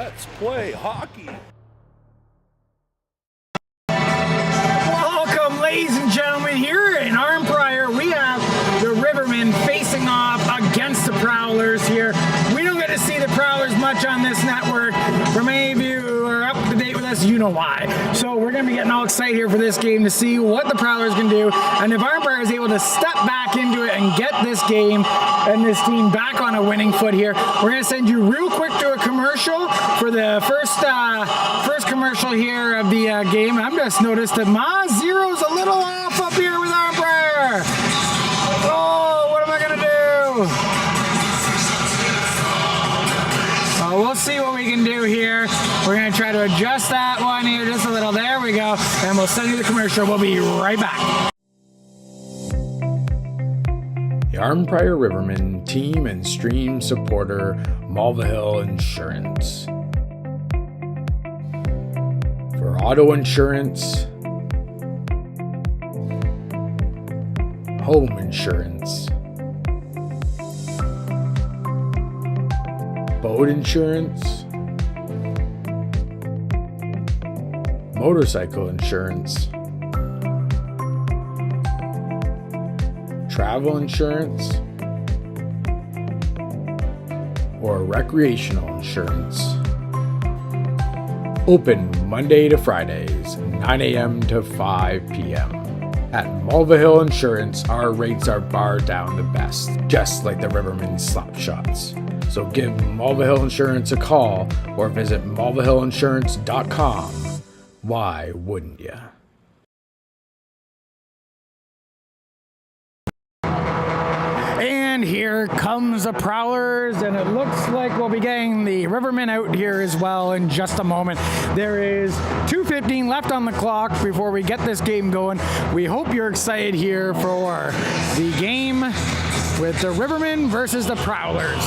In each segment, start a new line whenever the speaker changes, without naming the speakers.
Let's play hockey.
Welcome, ladies and gentlemen. Here in Arnprior, we have the Rivermen facing off against the Prowlers here. We don't get to see the Prowlers much on this network. For many of you who are up to date with us, you know why. So we're going to be getting all excited here for this game to see what the Prowlers can do. And if Arnprior is able to step back into it and get this game and this team back on a winning foot here, we're going to send you real quick to a commercial for the first commercial here of the game. I've just noticed that my zero's a little off up here with Arnprior. Oh, what am I going to do? We'll see what we can do here. We're going to try to adjust that one here just a little. There we go. And we'll send you the commercial. We'll be right back.
The Arnprior Rivermen team and stream supporter, Mulvihill Insurance. For auto insurance, home insurance, boat insurance, motorcycle insurance, travel insurance, or recreational insurance. Open Monday to Fridays, 9 a.m. to 5 p.m. At Mulvihill Insurance, our rates are bar down the best, just like the Rivermen slap shots. So give Mulvihill Insurance a call or visit mulvihillinsurance.com. Why wouldn't you?
And here comes the Prowlers, and it looks like we'll be getting the Rivermen out here as well in just a moment. There is 2:15 left on the clock before we get this game going. We hope you're excited here for the game with the Rivermen versus the Prowlers.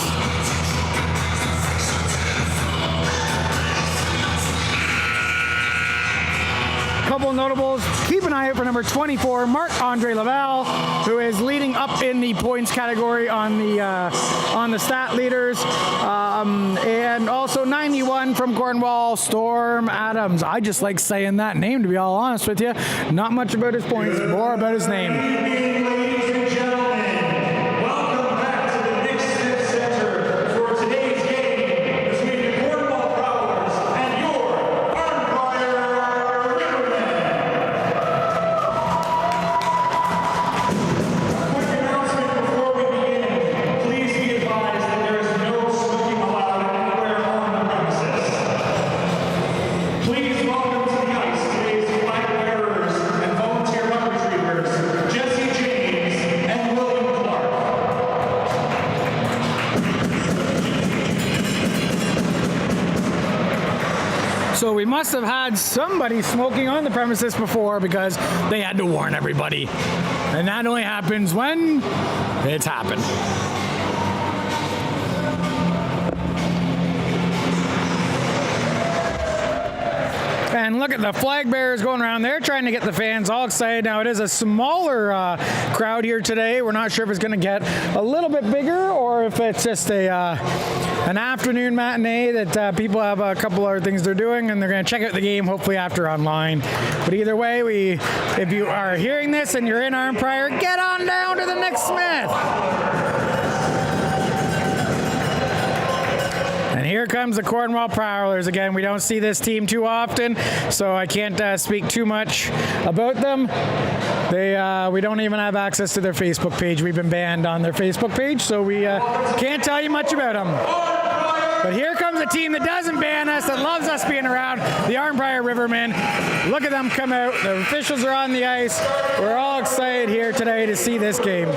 Couple notables. Keep an eye out for number 24, Marc-Andre Laval, who is leading up in the points category on the stat leaders, and also 91 from Cornwall, Storm Adams. I just like saying that name, to be all honest with you. Not much about his points, more about his name.
Ladies and gentlemen, welcome back to the Nick Smith Center for today's game between the Cornwall Prowlers and your Arnprior Rivermen. A quick announcement before we begin. Please be advised that there is no smoking allowed anywhere on the premises. Please welcome to the ice today's flag bearers and volunteer rubber retrievers, Jesse James and William Clark.
So we must have had somebody smoking on the premises before, because they had to warn everybody. And that only happens when it's happened. And look at the flag bearers going around. They're trying to get the fans all excited. Now, it is a smaller crowd here today. We're not sure if it's going to get a little bit bigger or if it's just an afternoon matinee that people have a couple other things they're doing, and they're going to check out the game hopefully after online. But either way, if you are hearing this and you're in Arnprior, get on down to the Nick Smith. And here comes the Cornwall Prowlers again. We don't see this team too often, so I can't speak too much about them. We don't even have access to their Facebook page. We've been banned on their Facebook page, so we can't tell you much about them. But here comes a team that doesn't ban us, that loves us being around, the Arnprior Rivermen. Look at them come out. The officials are on the ice. We're all excited here today to see this game.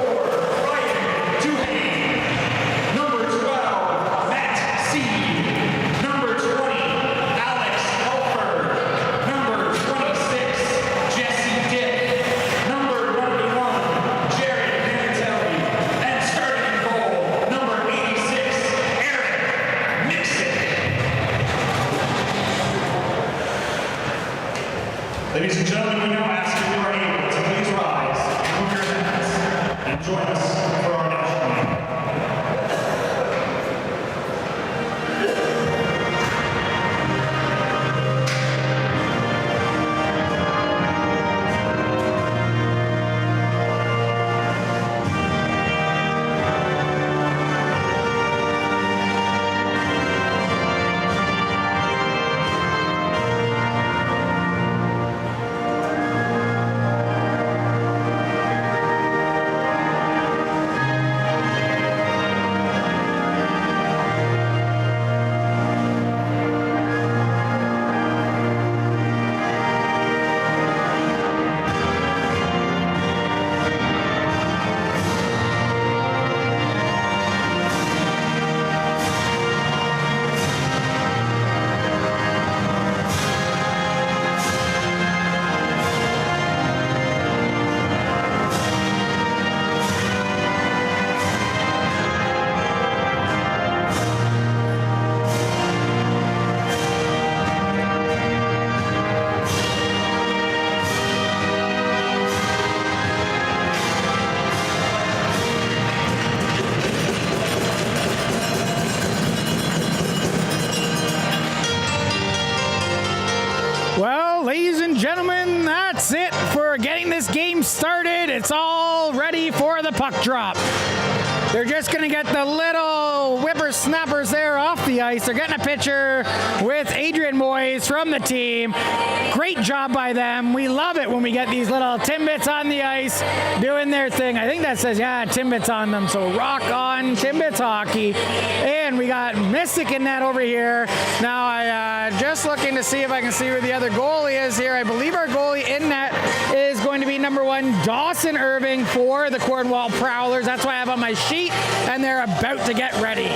Ladies and gentlemen, we now ask if you are able to please rise, move your hands, and join us for our national anthem.
Well, ladies and gentlemen, that's it for getting this game started. It's all ready for the puck drop. They're just going to get the little whippersnappers there off the ice. They're getting a picture with Adrian Moyes from the team. Great job by them. We love it when we get these little Timbits on the ice doing their thing. I think that says, yeah, Timbits on them. So rock on Timbits hockey. And we got Mystic in net over here. Now, I just looking to see if I can see where the other goalie is here. I believe our goalie in net is going to be number 1, Dawson Irving for the Cornwall Prowlers. That's what I have on my sheet. And they're about to get ready.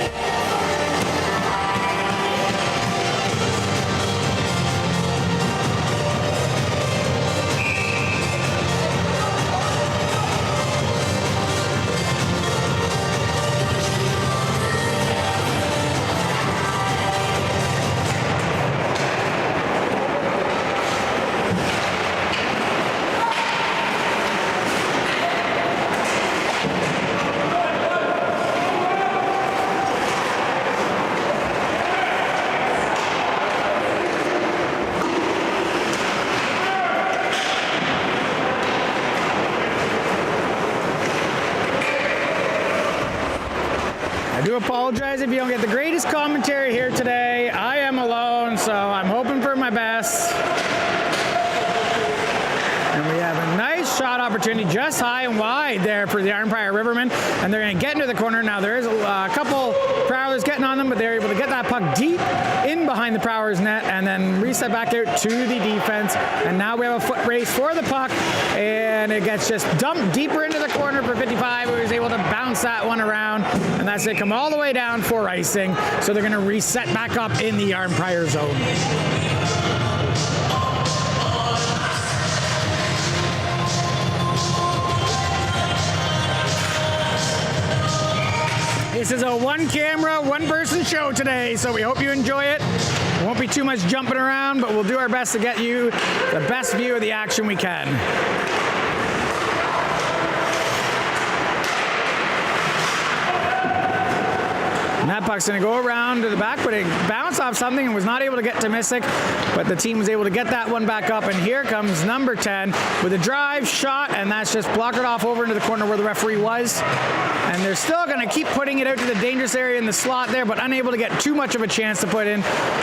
I do apologize if you don't get the greatest commentary here today. I am alone, so I'm hoping for my best. And we have a nice shot opportunity just high and wide there for the Arnprior Rivermen. And they're going to get into the corner. Now, there is a couple Prowlers getting on them, but they're able to get that puck deep in behind the Prowlers net and then reset back out to the defense. And now we have a foot race for the puck. And it gets just dumped deeper into the corner for 55. He was able to bounce that one around. And that's it. Come all the way down for icing. So they're going to reset back up in the Arnprior zone. This is a one-camera, one-person show today, so we hope you enjoy it. There won't be too much jumping around, but we'll do our best to get you the best view of the action we can. And that puck's going to go around to the back, but it bounced off something and was not able to get to Mystic. But the team was able to get that one back up. And here comes number 10 with a drive shot, and that's just blocked it off over into the corner where the referee was. And they're still going to keep putting it out to the dangerous area in the slot there, but unable to get too much of a chance to put in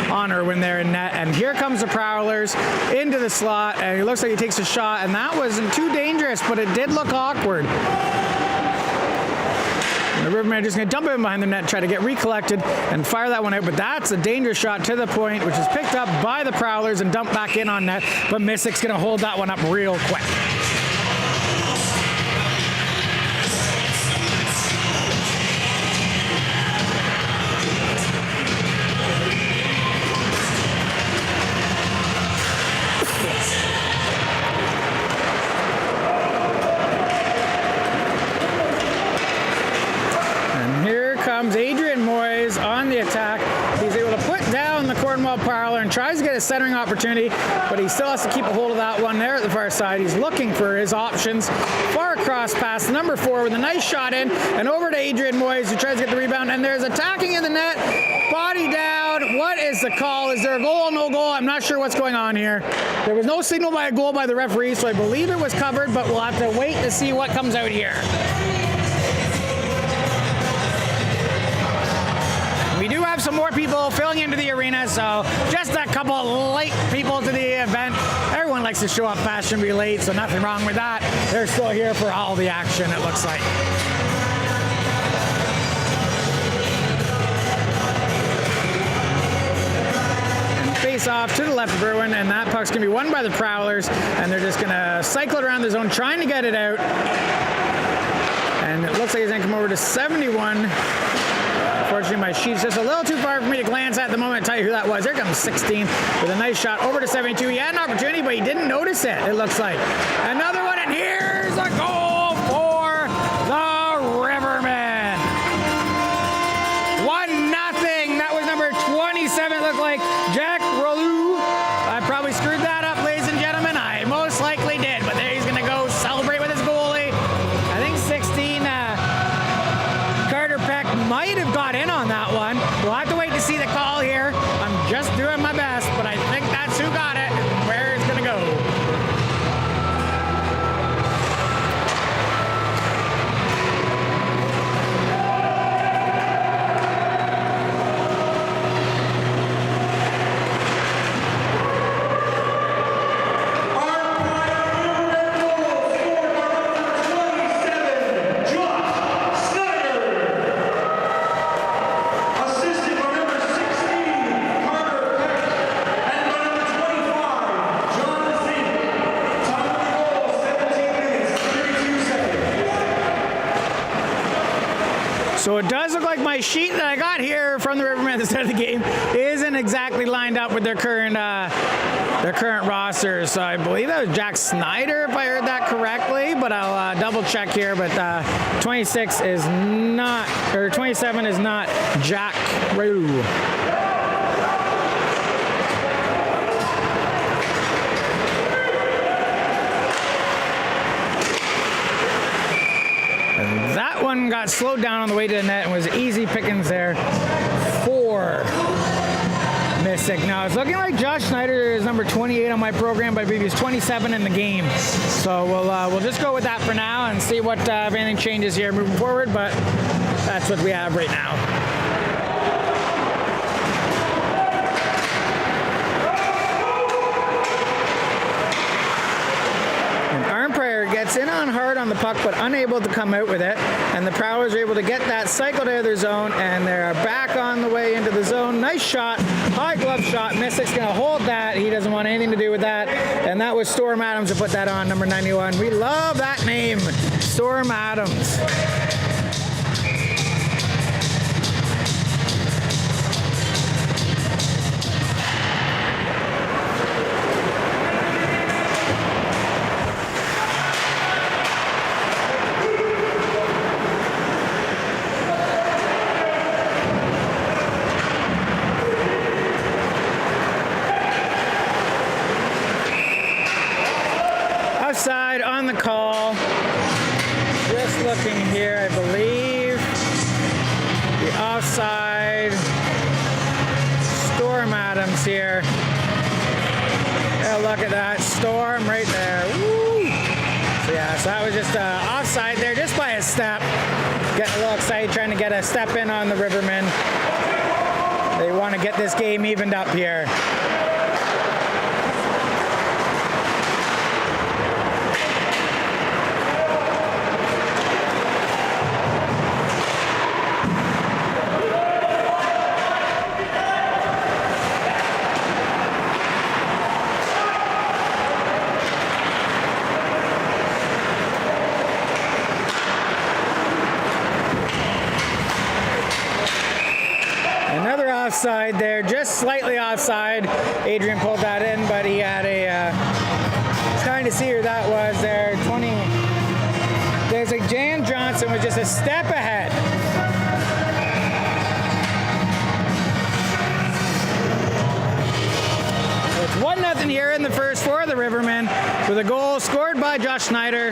on Irwin there in net. And here comes the Prowlers into the slot, and it looks like he takes a shot. And that wasn't too dangerous, but it did look awkward. The Rivermen are just going to dump it in behind the net, try to get recollected and fire that one out. But that's a dangerous shot to the point, which is picked up by the Prowlers and dumped back in on net. But Mystic's going to hold that one up real quick. Comes Adrian Moyes on the attack. He's able to put down the Cornwall Prowler and tries to get a centering opportunity, but he still has to keep a hold of that one there at the far side. He's looking for his options. Far across pass, number 4 with a nice shot in, and over to Adrian Moyes who tries to get the rebound, and there's attacking in the net. Body down. What is the call? Is there a goal, no goal? I'm not sure what's going on here. There was no signal by a goal by the referee, so I believe it was covered, but we'll have to wait to see what comes out here. We do have some more people filling into the arena, so just a couple late people to the event. Everyone likes to show up fast and be late, so nothing wrong with that. They're still here for all the action, it looks like. And face off to the left of Irwin, and that puck's going to be won by the Prowlers, and they're just going to cycle it around the zone, trying to get it out. And it looks like he's going to come over to 71. Unfortunately, my sheet's just a little too far for me to glance at the moment. I'll tell you who that was. There comes 16 with a nice shot over to 72. He had an opportunity, but he didn't notice it, it looks like. Another one, and here's a goal for the Rivermen. 1-0. That was number 27. It looked like Jack Rolou. I probably screwed that up, ladies and gentlemen. I most likely did, but there he's going to go celebrate with his goalie. I think 16. Might have got in on that one. We'll have to wait to see the call here. I'm just doing my best, but I think that's who got it. Where it's going to So it does look like my sheet that I got here from the Rivermen at the start of the game isn't exactly lined up with their current rosters. So I believe that was Jack Snyder, if I heard that correctly, but I'll double check here. But 26 is not, or 27 is not Jack Rue. And that one got slowed down on the way to the net and was easy pickings there for Mystic. Now it's looking like Josh Snyder is number 28 on my program, but I believe he's 27 in the game. So we'll just go with that for now and see what if anything changes here moving forward. But that's what we have right now. Arnprior gets in on hard on the puck, but unable to come out with it. And the Prowlers are able to get that cycled out of their zone, and they're back on the way into the zone. Nice shot, high glove shot. Mystic's going to hold that. He doesn't want anything to do with that. And that was Storm Adams who put that on, number 91. We love that name, Storm Adams. Offside on the call. Just looking here, I believe the offside. Storm Adams here. Yeah, look at that Storm right there. Woo! So yeah, so that was just offside there, just by a step. Getting a little excited, trying to get a step in on the Rivermen. They want to get this game evened up here. Offside there, just slightly offside. Adrian pulled that in, but he had a trying to see who that was there. 20. There's like Jan Johnson was just a step ahead. So it's 1-0 here in the first for the Rivermen, with a goal scored by Josh Snyder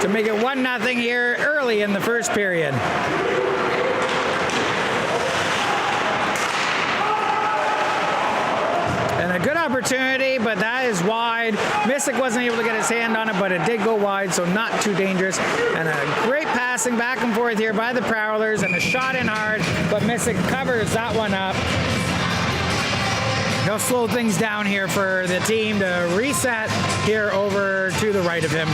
to make it 1-0 here early in the first period. And a good opportunity, but that is wide. Mystic wasn't able to get his hand on it, but it did go wide, so not too dangerous. And a great passing back and forth here by the Prowlers, and a shot in hard, but Mystic covers that one up. He'll slow things down here for the team to reset here over to the right of him.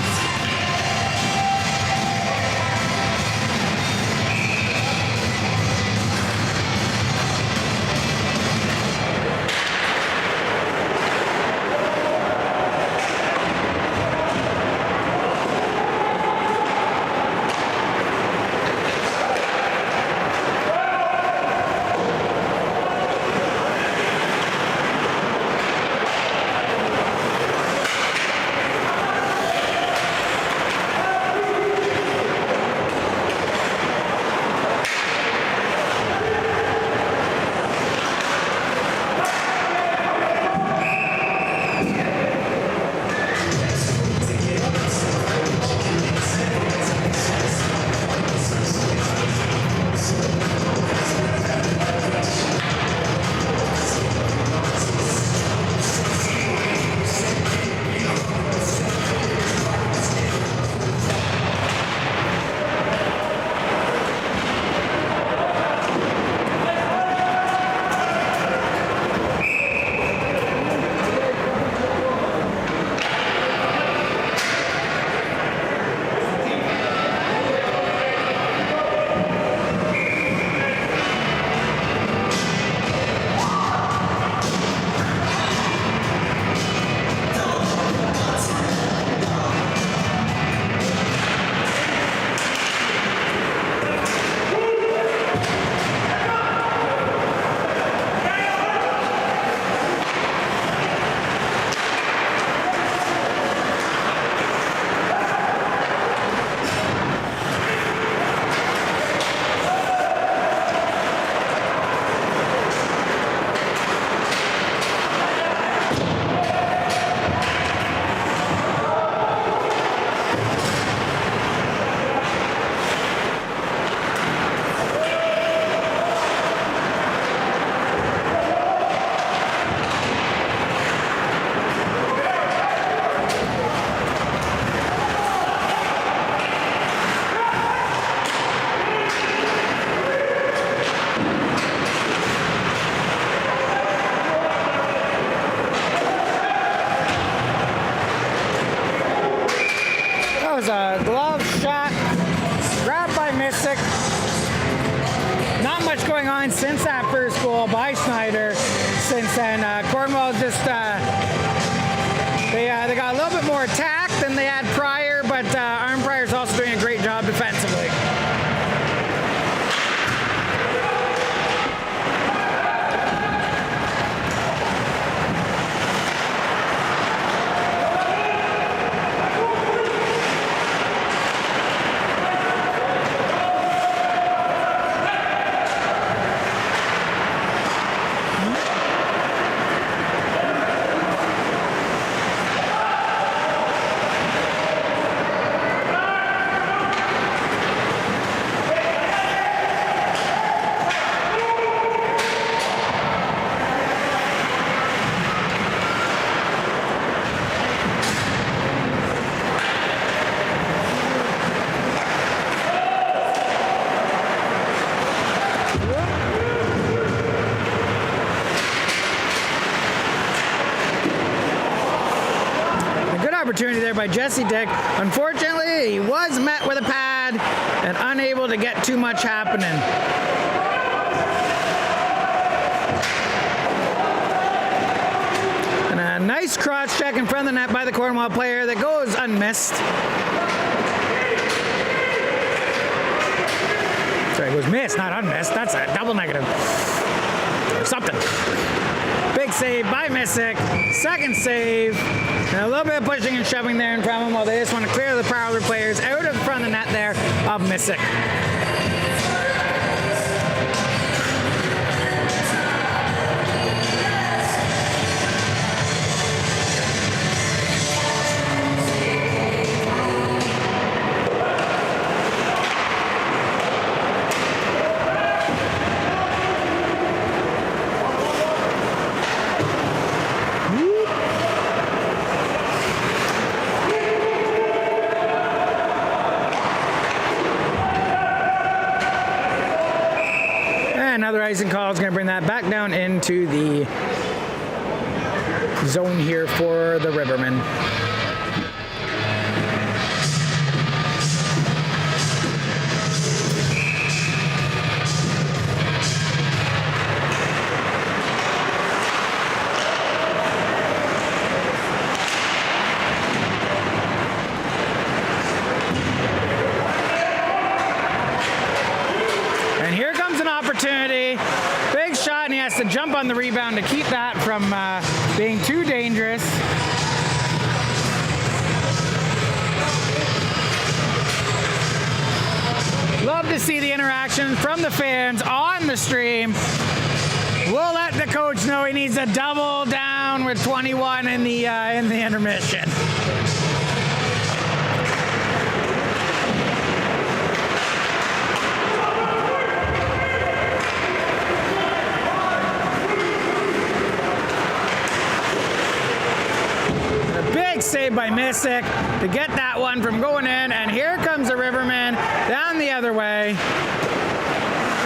was a glove shot, grabbed by Mystic. Not much going on since that first goal by Snyder. Since then, Cornwall just they got a little bit more attack than they had prior, but Arnprior is also doing a great job defensively. Opportunity there by Jesse Dick. Unfortunately, he was met with a pad and unable to get too much happening. And a nice cross check in front of the net by the Cornwall player that goes unmissed. Sorry, it was missed, not unmissed. That's a double negative. Something. Big save by Missick. Second save. And a little bit of pushing and shoving there in front of them while they just want to clear the Prowler players out of front of the net there of Missick. Another icing call is going to bring that back down into the zone here for the Rivermen. Big shot, and he has to jump on the rebound to keep that from being too dangerous. Love to see the interaction from the fans on the stream. We'll let the coach know he needs to double down with 21 in the intermission. Save by Missick to get that one from going in, and here comes the Rivermen down the other way,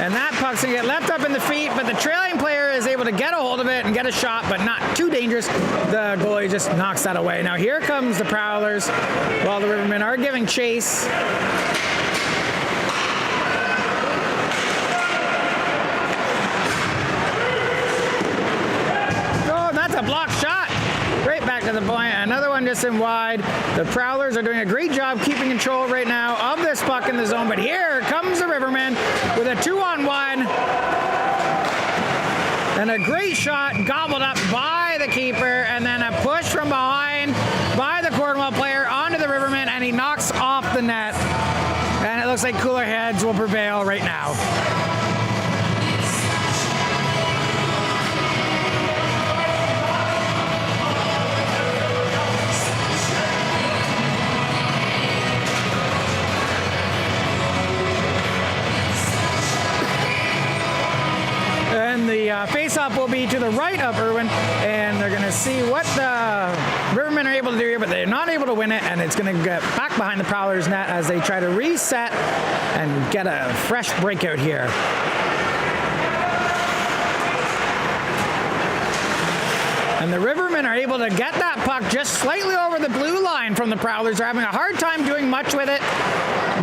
and that puck's gonna get left up in the feet, but the trailing player is able to get a hold of it and get a shot, but not too dangerous. The goalie just knocks that away. Now here comes the Prowlers while the Rivermen are giving chase. Oh, that's a blocked shot. Right back to the point. Another one just in wide. The Prowlers are doing a great job keeping control right now of this puck in the zone. But here comes the Rivermen with a 2-on-1. And a great shot gobbled up by the keeper. And then a push from behind by the Cornwall player onto the Rivermen. And he knocks off the net. And it looks like cooler heads will prevail right now. And the face-off will be to the right of Irwin, and they're going to see what the Rivermen are able to do here, but they're not able to win it, and it's going to get back behind the Prowlers net as they try to reset and get a fresh breakout here. And the Rivermen are able to get that puck just slightly over the blue line from the Prowlers. They're having a hard time doing much with it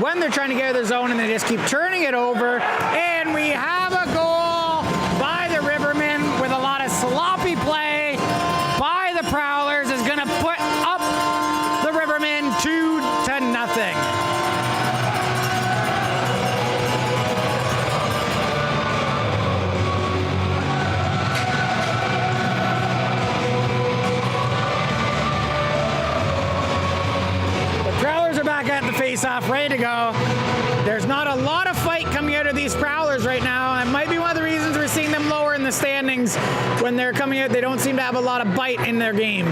when they're trying to get out of the zone, and they just keep turning it over. And we have a goal by the Rivermen with a lot of sloppy play by the Prowlers is going to put up the Rivermen 2-0. Back at the face-off, ready to go. There's not a lot of fight coming out of these Prowlers right now. It might be one of the reasons we're seeing them lower in the standings. When they're coming out, they don't seem to have a lot of bite in their game.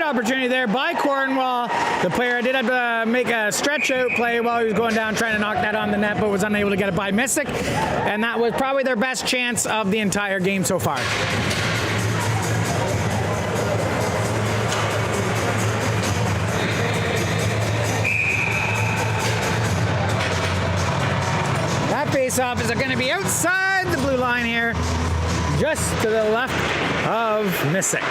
Opportunity there by Cornwall. The player did have to make a stretch out play while he was going down trying to knock that on the net, but was unable to get it by Mystic, and that was probably their best chance of the entire game so far. That face-off is going to be outside the blue line here, just to the left of Mystic.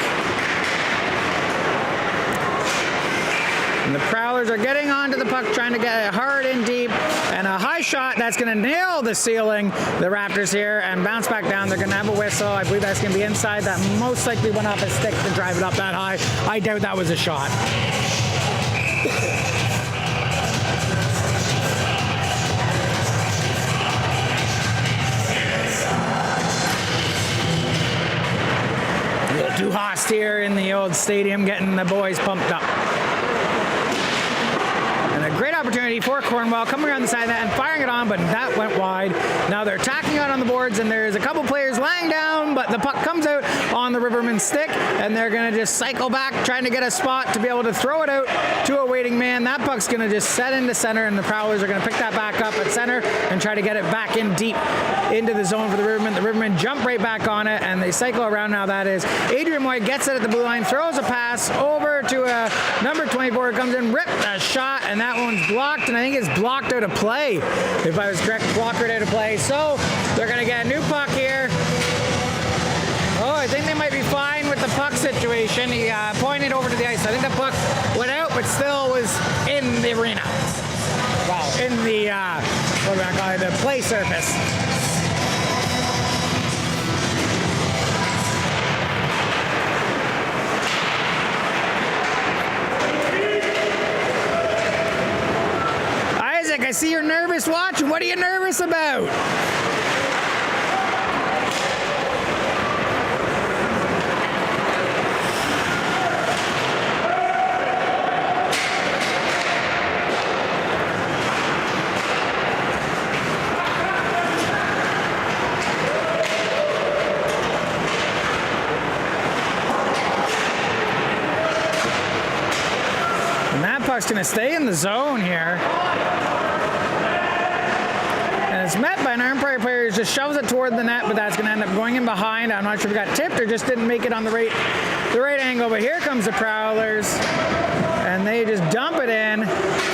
And the Prowlers are getting onto the puck, trying to get it hard and deep, and a high shot that's going to nail the ceiling, the Raptors here, and bounce back down. They're going to have a whistle. I believe that's going to be inside. That most likely went off a stick to drive it up that high. I doubt that was a shot. Duhast here in the old stadium, getting the boys pumped up. Great opportunity for Cornwall coming around the side of that and firing it on, but that went wide. Now they're attacking out on the boards, and there's a couple players lying down, but the puck comes out on the Riverman stick, and they're going to just cycle back, trying to get a spot to be able to throw it out to a waiting man. That puck's going to just set into center, and the Prowlers are going to pick that back up at center and try to get it back in deep into the zone for the Rivermen. The Rivermen jump right back on it, and they cycle around. Now that is Adrian White gets it at the blue line, throws a pass over to a number 24, comes in, ripped a shot, and that one's blocked, and I think it's blocked out of play, if I was correct. Blocked right out of play. So they're going to get a new puck here. Oh, I think they might be fine with the puck situation. He pointed over to the ice. I think the puck went out, but still was in the arena. Wow, in the what do I call it? The play surface. I see you're nervous watching. What are you nervous about? And that puck's going to stay in the zone here. It's met by an Arnprior player who just shoves it toward the net, but that's going to end up going in behind. I'm not sure if it got tipped or just didn't make it on the right angle. But here comes the Prowlers, and they just dump it in.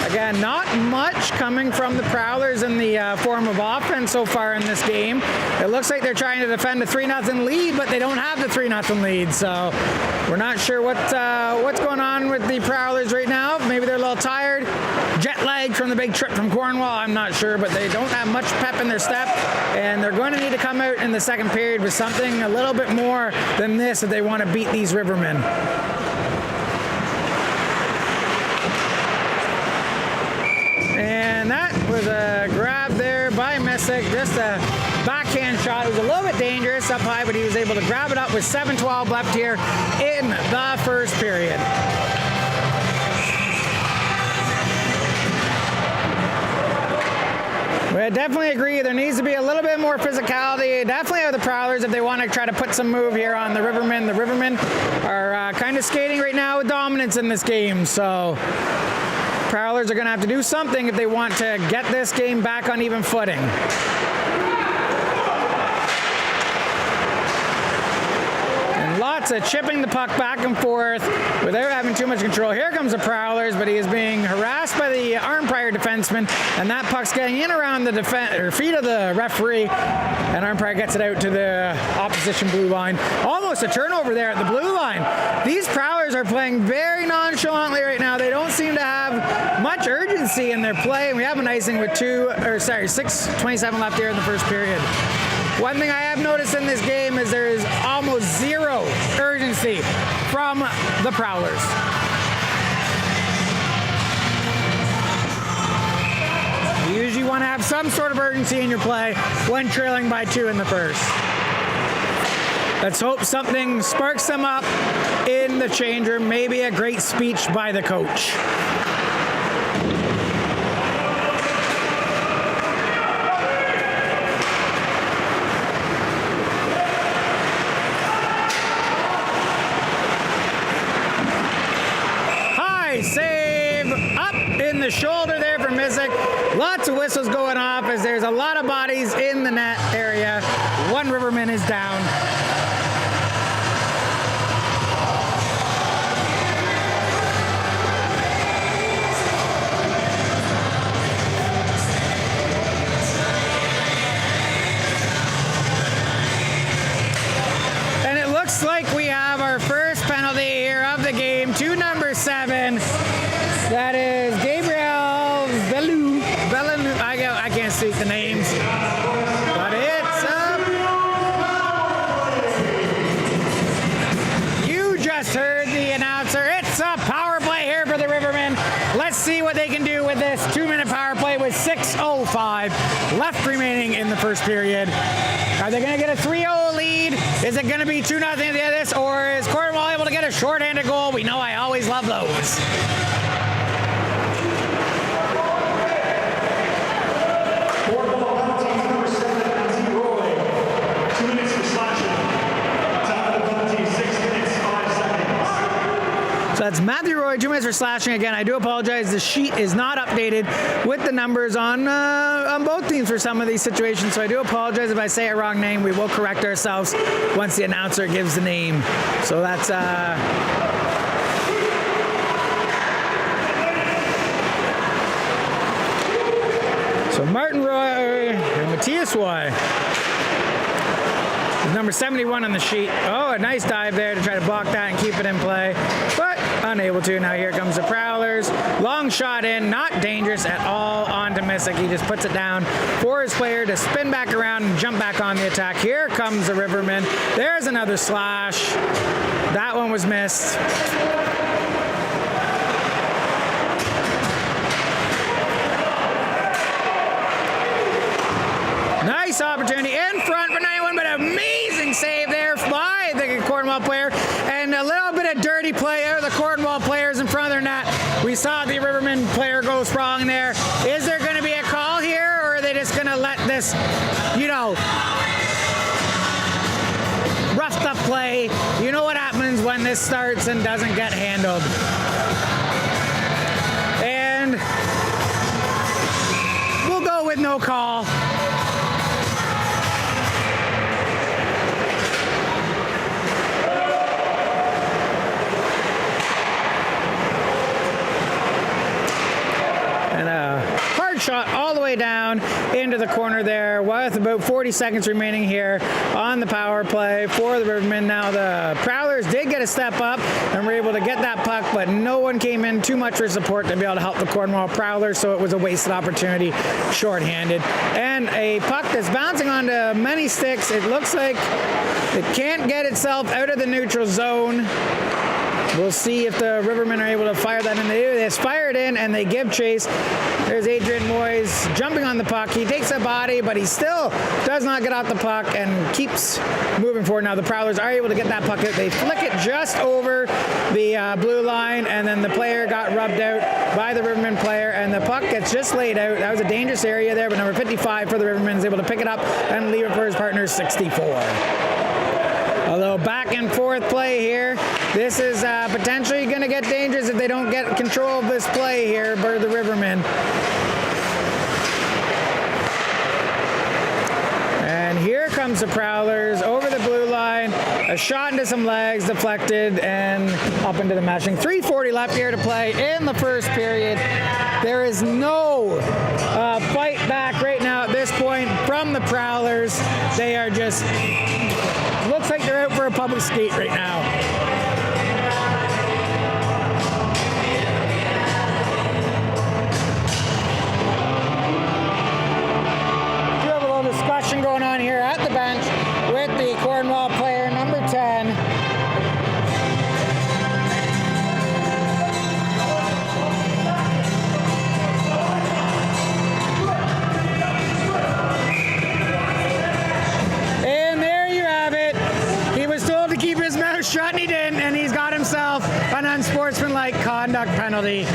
Again, not much coming from the Prowlers in the form of offense so far in this game. It looks like they're trying to defend a 3-0 lead, but they don't have the 3-0 lead. So we're not sure what's going on with the Prowlers right now. Maybe they're a little tired, jet lagged from the big trip from Cornwall. I'm not sure, but they don't have much pep in their step, and they're going to need to come out in the second period with something a little bit more than this if they want to beat these Rivermen. And that was a grab there by Messick, just a backhand shot. It was a little bit dangerous up high, but he was able to grab it up with 7:12 left here in the first period. I definitely agree. There needs to be a little bit more physicality. Definitely are the Prowlers if they want to try to put some move here on the Rivermen. The Rivermen are kind of skating right now with dominance in this game, so Prowlers are going to have to do something if they want to get this game back on even footing. Lots of chipping the puck back and forth without having too much control. Here comes the Prowlers, but he is being harassed by the Arnprior defenseman, and that puck's getting in around the feet of the referee, and Arnprior gets it out to the opposition blue line. Almost a turnover there at the blue line. These Prowlers are playing very nonchalantly right now. They don't seem to have much urgency in their play, and we have an icing with 6:27 left here in the first period. One thing I have noticed in this game is there is almost zero urgency from the Prowlers. You usually want to have some sort of urgency in your play when trailing by 2 in the first. Let's hope something sparks them up in the change room. Maybe a great speech by the coach. Save up in the shoulder there for Missick. Lots of whistles going off as there's a lot of bodies in the net area. One Riverman is down. And it looks like we have our first penalty here of the game to number 7. That is Gabriel Bellew. I can't speak the names. But it's up. You just heard the announcer. It's a power play here for the Rivermen. Let's see what they can do with this 2-minute power play with 6:05 left remaining in the first period. Are they going to get a 3-0 lead? Is it going to be 2-0 at the end of this? Or is Cornwall able to get a shorthanded goal? We know I always love those. So that's Matthew Roy, 2 minutes for slashing. Again, I do apologize. The sheet is not updated with the numbers on both teams for some of these situations. So I do apologize if I say a wrong name. We will correct ourselves once the announcer gives the name. So that's so Martin Roy and Matthias Roy. Number 71 on the sheet. Oh, a nice dive there to try to block that and keep it in play, but unable to. Now here comes the Prowlers. Long shot in, not dangerous at all onto Missick. He just puts it down for his player to spin back around and jump back on the attack. Here comes the Rivermen. There's another slash. That one was missed. Nice opportunity in front for 91, but amazing save there by the Cornwall player, and a little bit of dirty play out of the Cornwall players in front of their net. We saw the Rivermen player go wrong there. Is there going to be a call here, or are they just going to let this, roughed up play? You know what happens when this starts and doesn't get handled. And we'll go with no call. Shot all the way down into the corner there with about 40 seconds remaining here on the power play for the Rivermen. Now the Prowlers did get a step up and were able to get that puck, but no one came in too much for support to be able to help the Cornwall Prowlers, so it was a wasted opportunity, shorthanded. And a puck that's bouncing onto many sticks. It looks like it can't get itself out of the neutral zone. We'll see if the Rivermen are able to fire that in. They fired in and they give chase. There's Adrian Moyes jumping on the puck. He takes a body, but he still does not get off the puck and keeps moving forward. Now the Prowlers are able to get that puck out. They flick it just over the blue line, and then the player got rubbed out by the Rivermen player, and the puck gets just laid out. That was a dangerous area there, but number 55 for the Rivermen is able to pick it up and leave it for his partner, 64. Although back and forth play here. This is potentially going to get dangerous if they don't get control of this play here by the Rivermen. And here comes the Prowlers over the blue line. A shot into some legs, deflected, and up into the meshing. 3:40 left here to play in the first period. There is no fight back right now at this point from the Prowlers. They are just, looks like they're out for a public skate right now. Discussion going on here at the bench with the Cornwall player, number 10. And there you have it. He was told to keep his mouth shut and he didn't, and he's got himself an unsportsmanlike conduct penalty.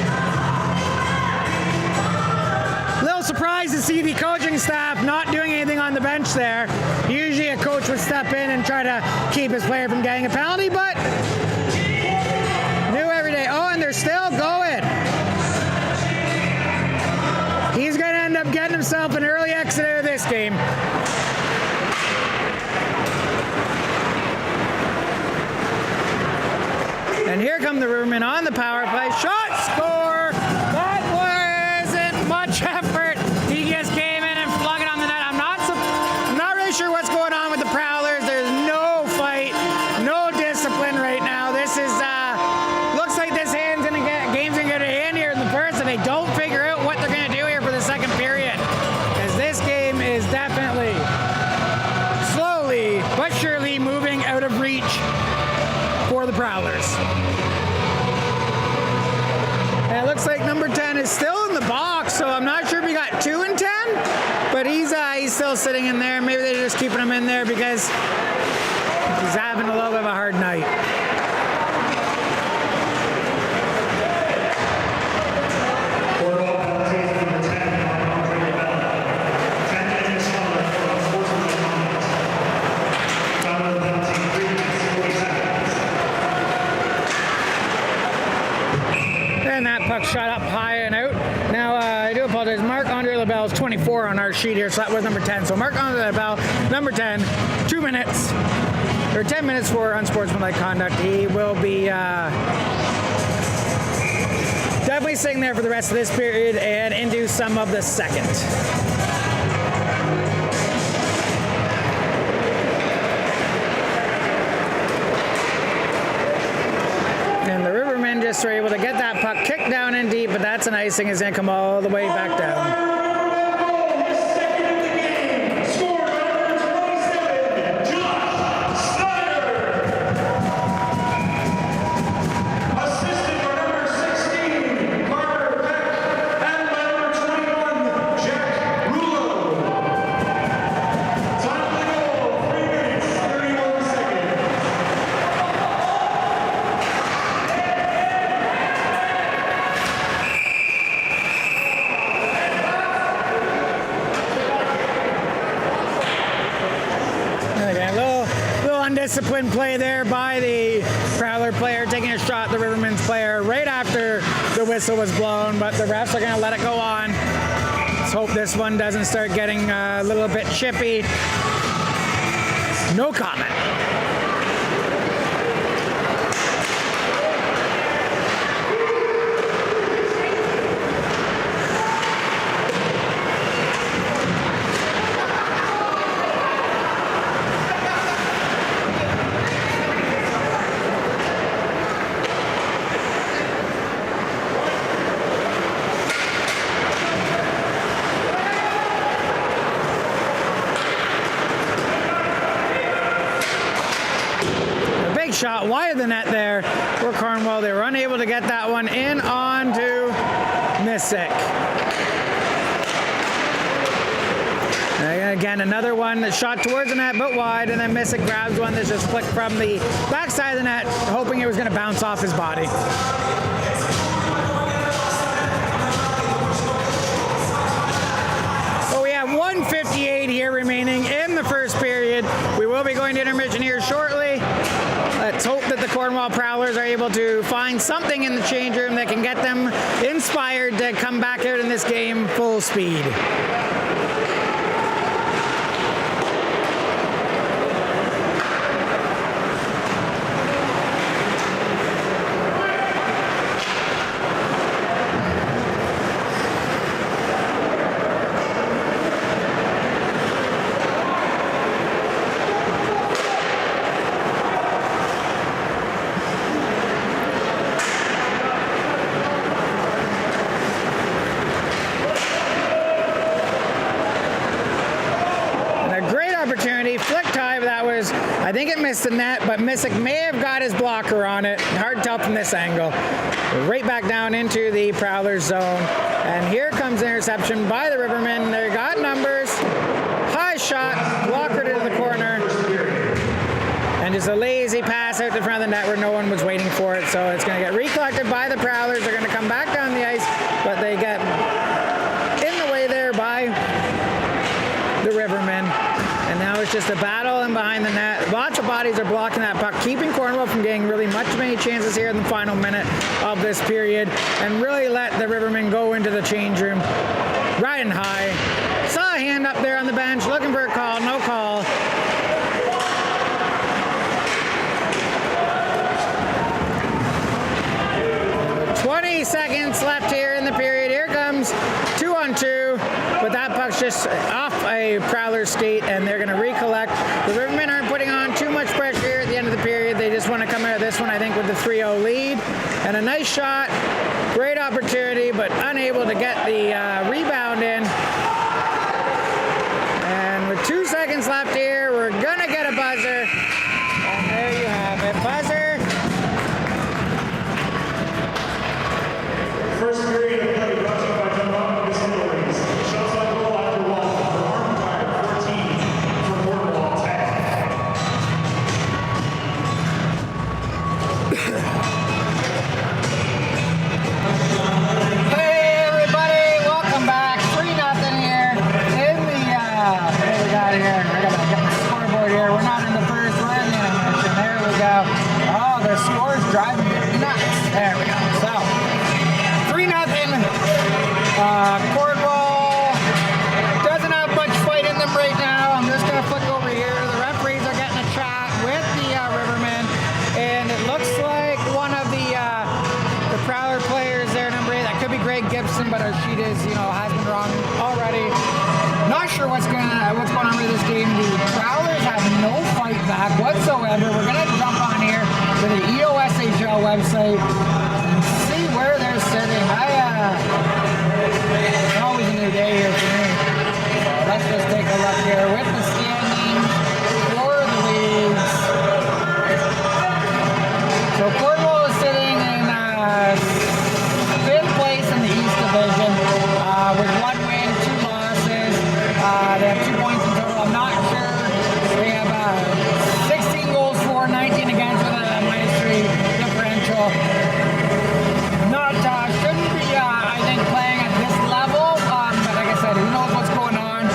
Surprised to see the coaching staff not doing anything on the bench there. Usually a coach would step in and try to keep his player from getting a penalty, but new every day. Oh, and they're still going. He's going to end up getting himself an early exit out of this game. And here come the Rivermen on the power play. Shot, score! That wasn't much effort. He just came in and flung it on the net. I'm not really sure what's going on with the Prowlers. There's no fight, no discipline right now. This is looks like this game's gonna get a hand here in the first, and they don't figure out what they're gonna do here for the second period. Because this game is definitely slowly but surely moving out of reach for the Prowlers. And it looks like number 10 is still in the box, so I'm not sure if he got 2 and 10, but he's still sitting in there. Maybe they're just keeping him in there because he's having a little bit of a hard night.
Cornwall penalties number 10 on Arnprior. 10 minutes on unsportsmanlike conduct. Time of the penalty, 3 minutes, 40 seconds.
And that puck shot up high and out. Now, I do apologize. Marc-Andre LaBelle is 24 on our sheet here, so that was number 10. So Marc-Andre LaBelle, number 10, 2 minutes, or 10 minutes for unsportsmanlike conduct. He will be definitely sitting there for the rest of this period and into some of the second. And the Rivermen just were able to get that puck kicked down in deep, but that's an icing. It's going to come all the way back down. Undisciplined play there by the Prowler player, taking a shot at the Rivermen's player right after the whistle was blown, but the refs are going to let it go on. Let's hope this one doesn't start getting a little bit chippy. No comment. Shot wide of the net there for Cornwall. They were unable to get that one in onto Missick. And again, another one that shot towards the net but wide, and then Missick grabs one that's just flicked from the backside of the net, hoping it was going to bounce off his body. But we have 1:58 here remaining in the first period. We will be going to intermission here shortly. Let's hope that the Cornwall Prowlers are able to find something in the change room that can get them inspired to come back out in this game full speed. I think it missed the net, but Missick may have got his blocker on it. Hard to tell from this angle. Right back down into the Prowlers zone. And here comes the interception by the Rivermen. They got numbers. High shot, blocker to the corner. And just a lazy pass out to front of the net where no one was waiting for it. So it's going to get recollected by the Prowlers. They're going to come back down the ice, but they get in the way there by the Rivermen. And now it's just a battle in behind the net. Lots of bodies are blocking that puck, keeping Cornwall from getting really many chances here in the final minute of this period, and really let the Rivermen go into the change room riding high. Saw a hand up there on the bench looking for a call, no call. Seconds left here in the period. Here comes 2-on-2, but that puck's just off a Prowler skate, and they're going to recollect. The Rivermen aren't putting on too much pressure here at the end of the period. They just want to come out of this one, I think, with the 3-0 lead. And a nice shot, great opportunity, but unable to get the rebound in. And with 2 seconds left here, we're going to get a buzzer. And there you have it. Buzzer.
First period of play brought to you by Dunlop Distilleries. Shots on goal after 1 for Arnprior, 14 for Cornwall, 10.
Hey everybody, welcome back. 3-0 here in the, what we got here? I gotta get my scoreboard here. We're not in the first, we're in the intermission. There we go. Oh, the score's driving me nuts. There we go. So, 3-0. Cornwall doesn't have much fight in them right now. I'm just going to flick over here. The referees are getting a chat with the Rivermen, and it looks like one of the Prowler players there, number 8. That could be Greg Gibson, but our sheet is, has been wrong already. Not sure what's going on with this game. The Prowlers have no fight back whatsoever. We're going to jump on here to the EOSHL website and see where they're sitting. It's always a new day here for me. Let's just take a look here with the standings for the leagues. So Cornwall is sitting in 5th place in the East Division with 1 win, 2 losses. They have 2 points in total. I'm not sure. They have 16 goals for, 19 against with a -3 differential. Shouldn't be, I think, playing at this level, but like I said, who knows what's going on.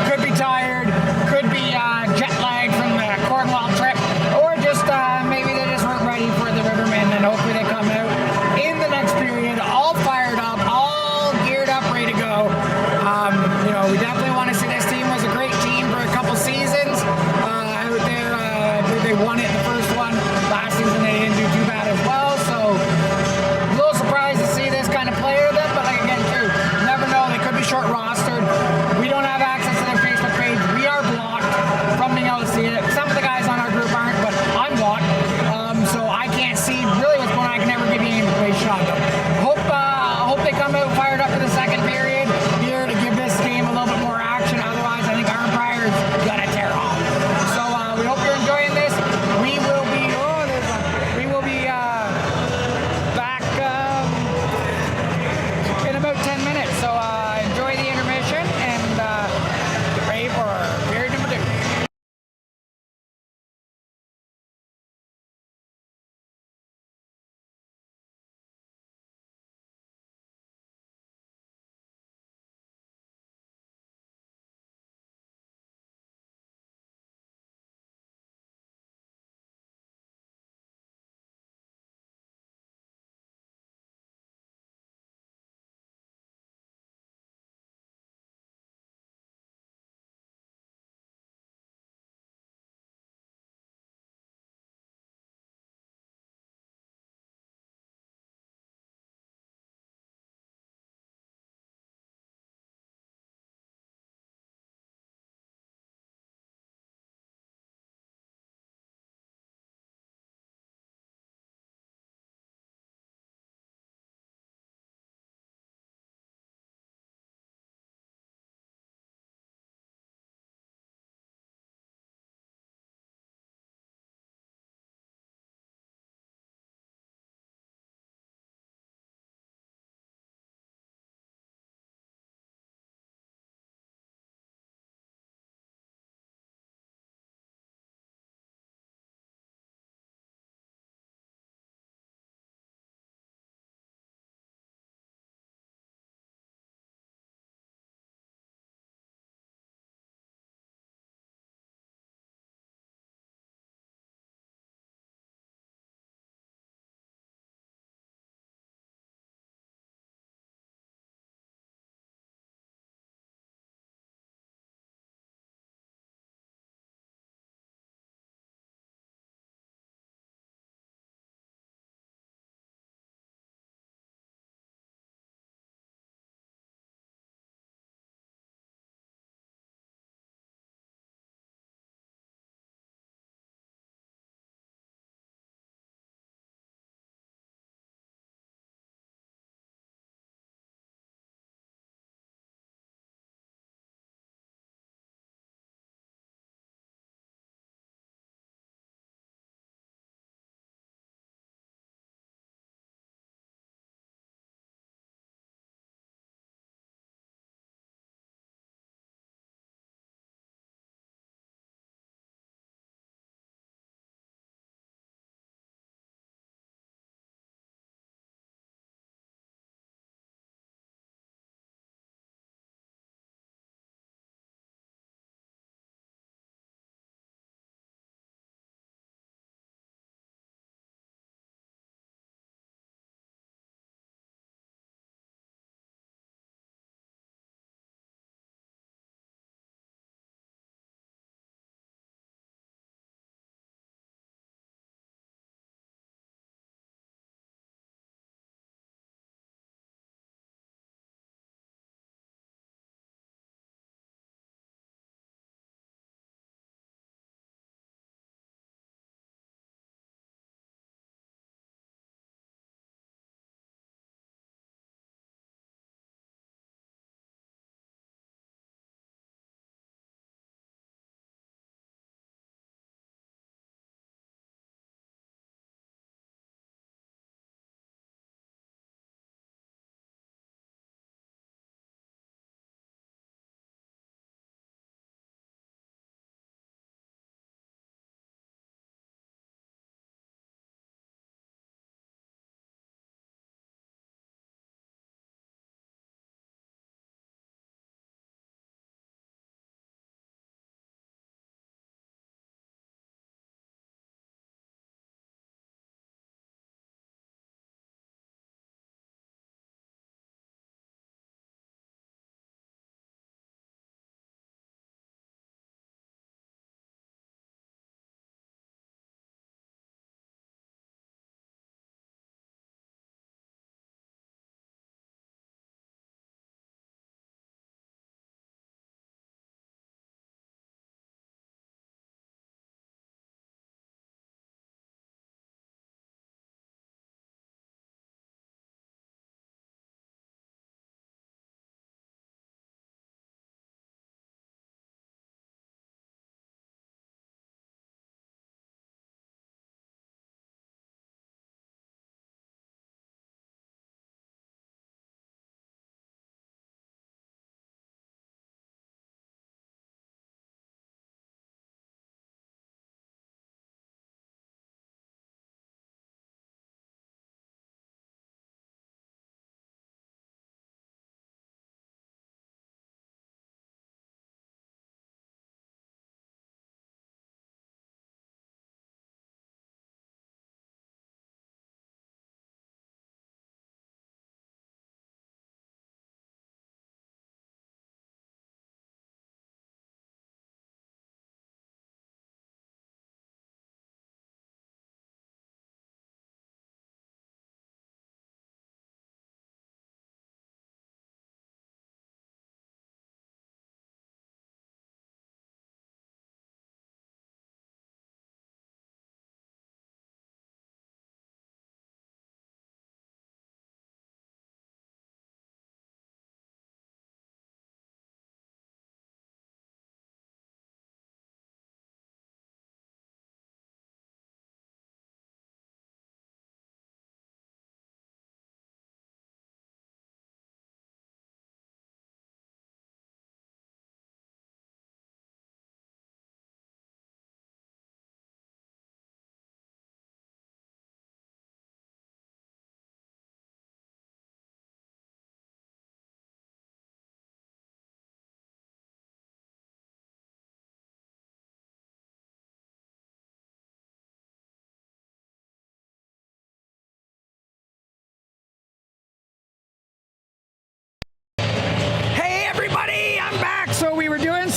Could be tired, could be jet lagged from the Cornwall trip, or just maybe they just weren't ready for the Rivermen, and hopefully they come out in the next period all fired up, all geared up, ready to go. We definitely want to see this team was a great team for a couple seasons out there. They won it in the first one. Last season they didn't do too bad as well, so a little surprised to see this kind of player then, but like again, too, you never know, they could be short rostered. We don't have access to their Facebook page. We are blocked from being able to see it. Some of the guys on our group aren't, but I'm blocked, so I can't see really what's going on. I can never give you any information on them. Hope they come out fired up in the second period here to give this game a little bit more action. Otherwise, I think Arnprior's gonna tear off. So we hope you're enjoying this. We will be back in about 10 minutes. So enjoy the intermission.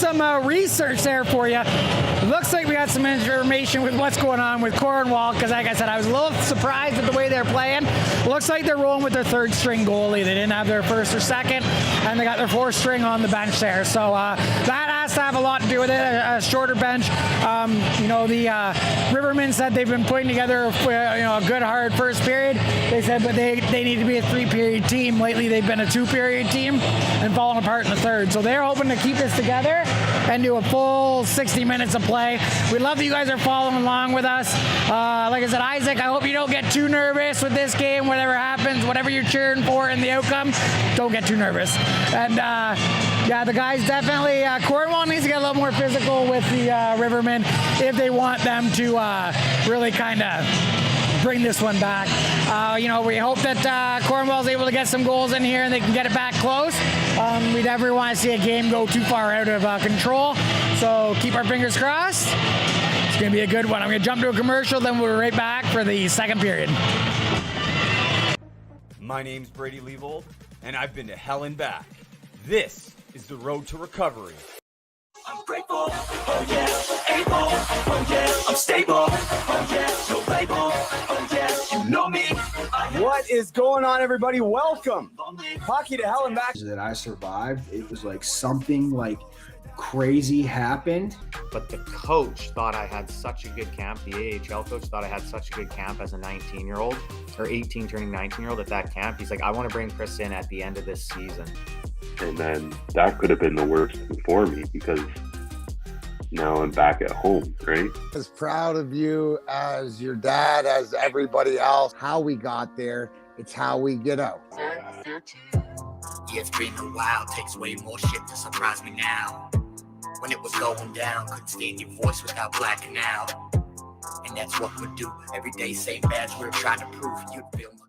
some research there for you. Looks like we got some information with what's going on with Cornwall, because like I said, I was a little surprised at the way they're playing. Looks like they're rolling with their third string goalie. They didn't have their first or second, and they got their fourth string on the bench there. So that has to have a lot to do with it, a shorter bench. You know, the Rivermen said they've been putting together a good, hard first period. They said, but they need to be a 3-period team. Lately, they've been a 2-period team and falling apart in the third. So they're hoping to keep this together and do a full 60 minutes of play. We love that you guys are following along with us. Like I said, Isaac, I hope you don't get too nervous with this game. Whatever happens, whatever you're cheering for in the outcome, don't get too nervous. And yeah, the guys definitely, Cornwall needs to get a little more physical with the Rivermen if they want them to really kind of bring this one back. You know, we hope that Cornwall's able to get some goals in here and they can get it back close. We never want to see a game go too far out of control, so keep our fingers crossed. It's going to be a good one. I'm going to jump to a commercial, then we'll be right back for the second period.
My name's Brady Leavold, and I've been to hell and back. This is the road to recovery.
I'm grateful, oh yeah, able, oh yeah, I'm stable, oh yeah, no label, oh yeah, you know me.
What is going on, everybody? Welcome. Hockey to Hell and Back.
That I survived. It was like something like crazy happened.
But the coach thought I had such a good camp. The AHL coach thought I had such a good camp as a 19-year-old or 18 turning 19-year-old at that camp. He's like, I want to bring Chris in at the end of this season.
And then that could have been the worst thing for me because now I'm back at home, right?
As proud of you as your dad, as everybody else. How we got there, it's how we get out.
Yeah, it's been a while, takes way more shit to surprise me now. When it was going down, couldn't stand your voice without blacking out. And that's what we do. Every day, same badge, we're trying to prove you'd feel my...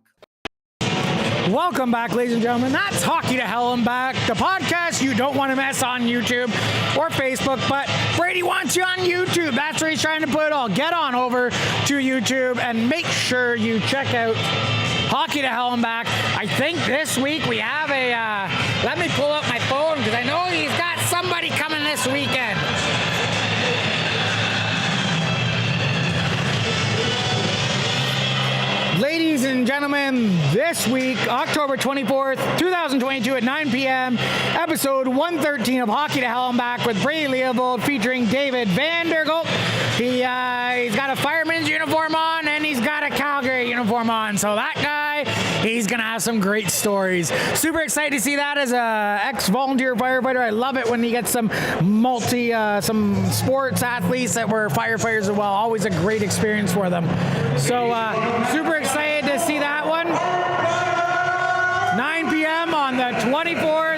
Welcome back, ladies and gentlemen. That's Hockey to Hell and Back, the podcast you don't want to miss on YouTube or Facebook, but Brady wants you on YouTube. That's where he's trying to put it all. Get on over to YouTube and make sure you check out Hockey to Hell and Back. I think this week we have a, let me pull up my phone because I know he's got somebody coming this weekend. Ladies and gentlemen, this week, October 24th, 2022 at 9 p.m., episode 113 of Hockey to Hell and Back with Brady Leavold featuring David Vandergolt. He's got a fireman's uniform on and he's got a Calgary uniform on. So that guy, he's going to have some great stories. Super excited to see that as a ex-volunteer firefighter. I love it when he gets some some sports athletes that were firefighters as well. Always a great experience for them. So super excited to see that one. 9 p.m. on the 24th.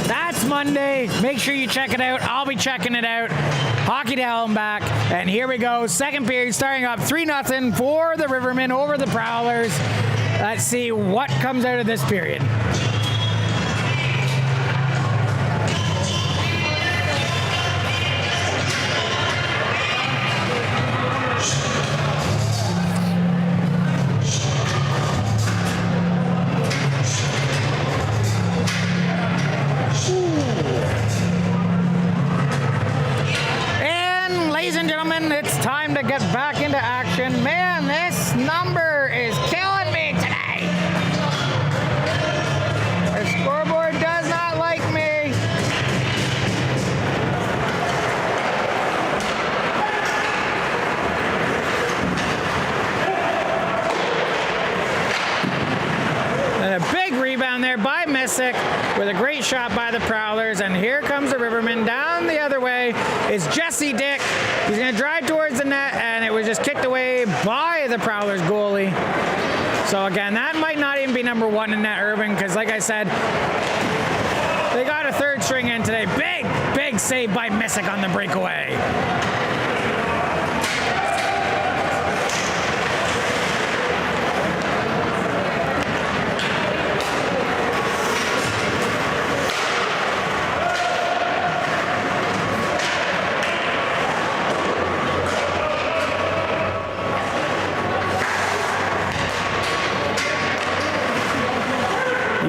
That's Monday. Make sure you check it out. I'll be checking it out. Hockey to Hell and Back. And here we go. Second period starting up 3-0 for the Rivermen over the Prowlers. Let's see what comes out of this period. It's time to get back into action. Man, this number is killing me today. The scoreboard does not like me. And a big rebound there by Missick with a great shot by the Prowlers. And here comes the Rivermen down the other way. It's Jesse Dick. He's going to drive towards the net, and it was just kicked away by the Prowlers goalie. So again, that might not even be number one in net Irving, because like I said, they got a third string in today. Big save by Missick on the breakaway.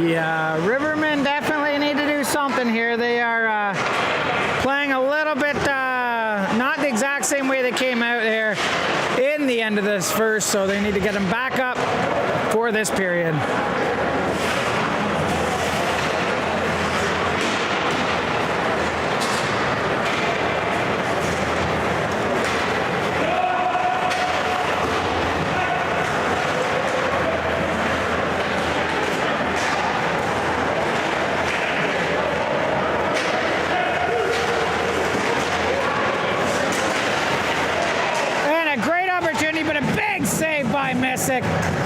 Yeah, Rivermen definitely need to do something here. They are first, so they need to get him back up for this period.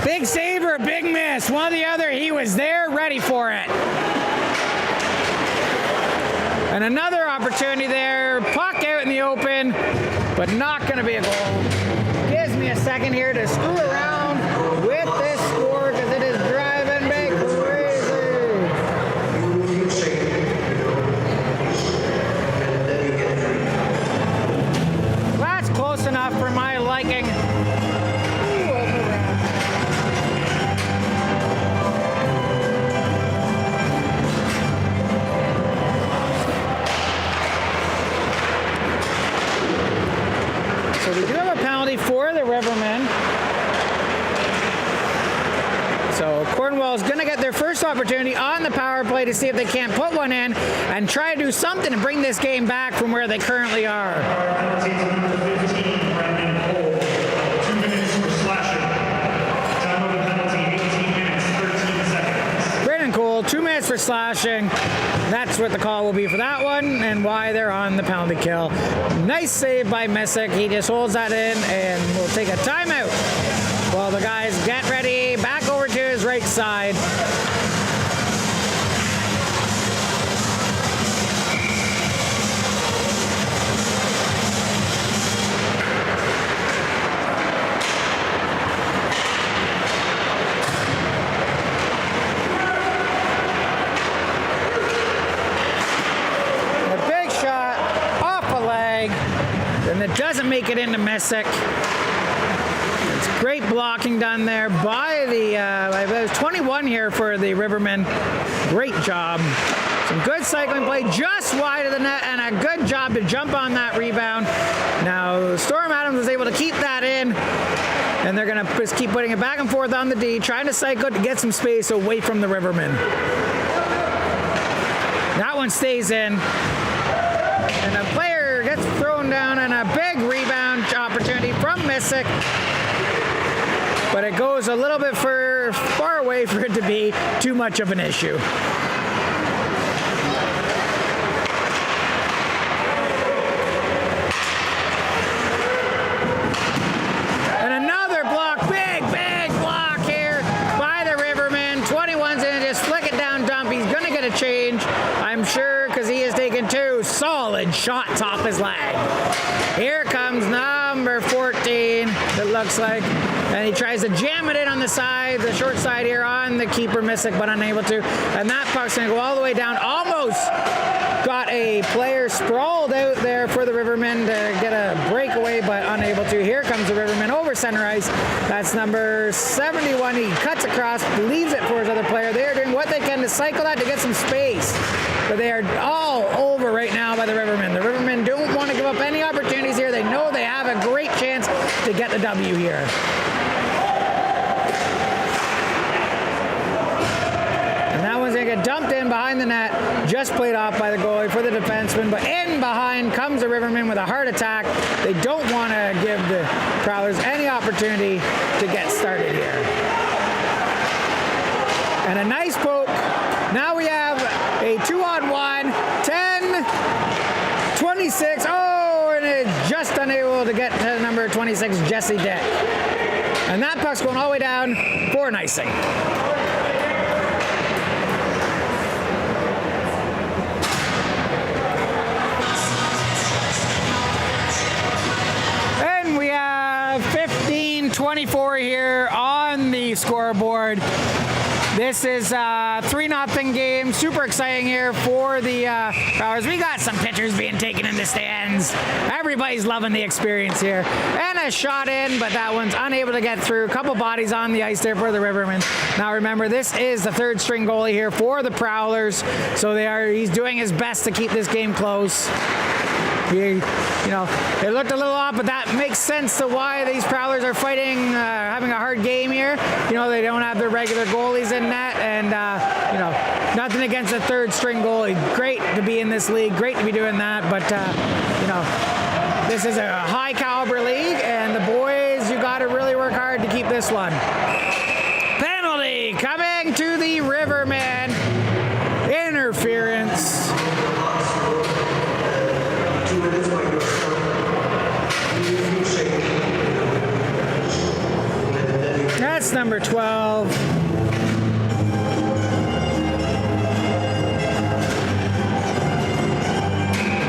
Big save or a big miss. One or the other. He was there, ready for it. And another opportunity there. Puck out in the open, but not going to be a goal. Gives me a second here to screw around with this score because it is driving me crazy. That's close enough for my liking. We do have a penalty for the Rivermen. So Cornwall is going to get their first opportunity on the power play to see if they can't put one in and try to do something to bring this game back from where they currently are.
Penalty to number 15, Brendan Cole. 2 minutes for slashing. Time of the penalty, 18 minutes, 13 seconds.
Brendan Cole, 2 minutes for slashing. That's what the call will be for that one and why they're on the penalty kill. Nice save by Messick. He just holds that in and will take a timeout while the guys get ready. Back over to his right side. And it doesn't make it into Messick. It's great blocking done there by the, it was 21 here for the Rivermen. Great job. Some good cycling play just wide of the net and a good job to jump on that rebound. Now, Storm Adams was able to keep that in. And they're going to just keep putting it back and forth on the D, trying to cycle to get some space away from the Rivermen. That one stays in. And a player gets thrown down and a big rebound opportunity from Messick. But it goes a little bit far away for it to be too much of an issue. And another block, big block here by the Rivermen. 21's in, just flick it down dump. He's going to get a change, I'm sure, because he has taken 2 solid shots off his leg. Here comes number 14, it looks like. And he tries to jam it in on the side, the short side here on the keeper, Messick, but unable to. And that puck's going to go all the way down. Almost got a player sprawled out there for the Rivermen to get a breakaway, but unable to. Here comes the Rivermen over center ice. That's number 71. He cuts across, leaves it for his other player. They are doing what they can to cycle that to get some space. But they are all over right now by the Rivermen. The Rivermen don't want to give up any opportunities here. They know they have a great chance to get the W here. Going to get dumped in behind the net, just played off by the goalie for the defenseman, but in behind comes the Rivermen with a heart attack. They don't want to give the Prowlers any opportunity to get started here. And a nice poke. Now we have a 2-on-1, 10-26. Oh, and it's just unable to get to number 26, Jesse Dick. And that puck's going all the way down for an icing. And we have 15-24 here on the scoreboard. This is a 3-0 game. Super exciting here for the Prowlers. We got some pictures being taken in the stands. Everybody's loving the experience here. And a shot in, but that one's unable to get through. A couple bodies on the ice there for the Rivermen. Now remember, this is the third string goalie here for the Prowlers. So he's doing his best to keep this game close. You know, it looked a little off, but that makes sense to why these Prowlers are fighting, having a hard game here. You know, they don't have their regular goalies in net, and you know, nothing against the third string goalie. Great to be in this league, great to be doing that, but you know, this is a high caliber league, and the boys, you got to really work hard to keep this one. Penalty coming to the Rivermen. Interference. That's number 12.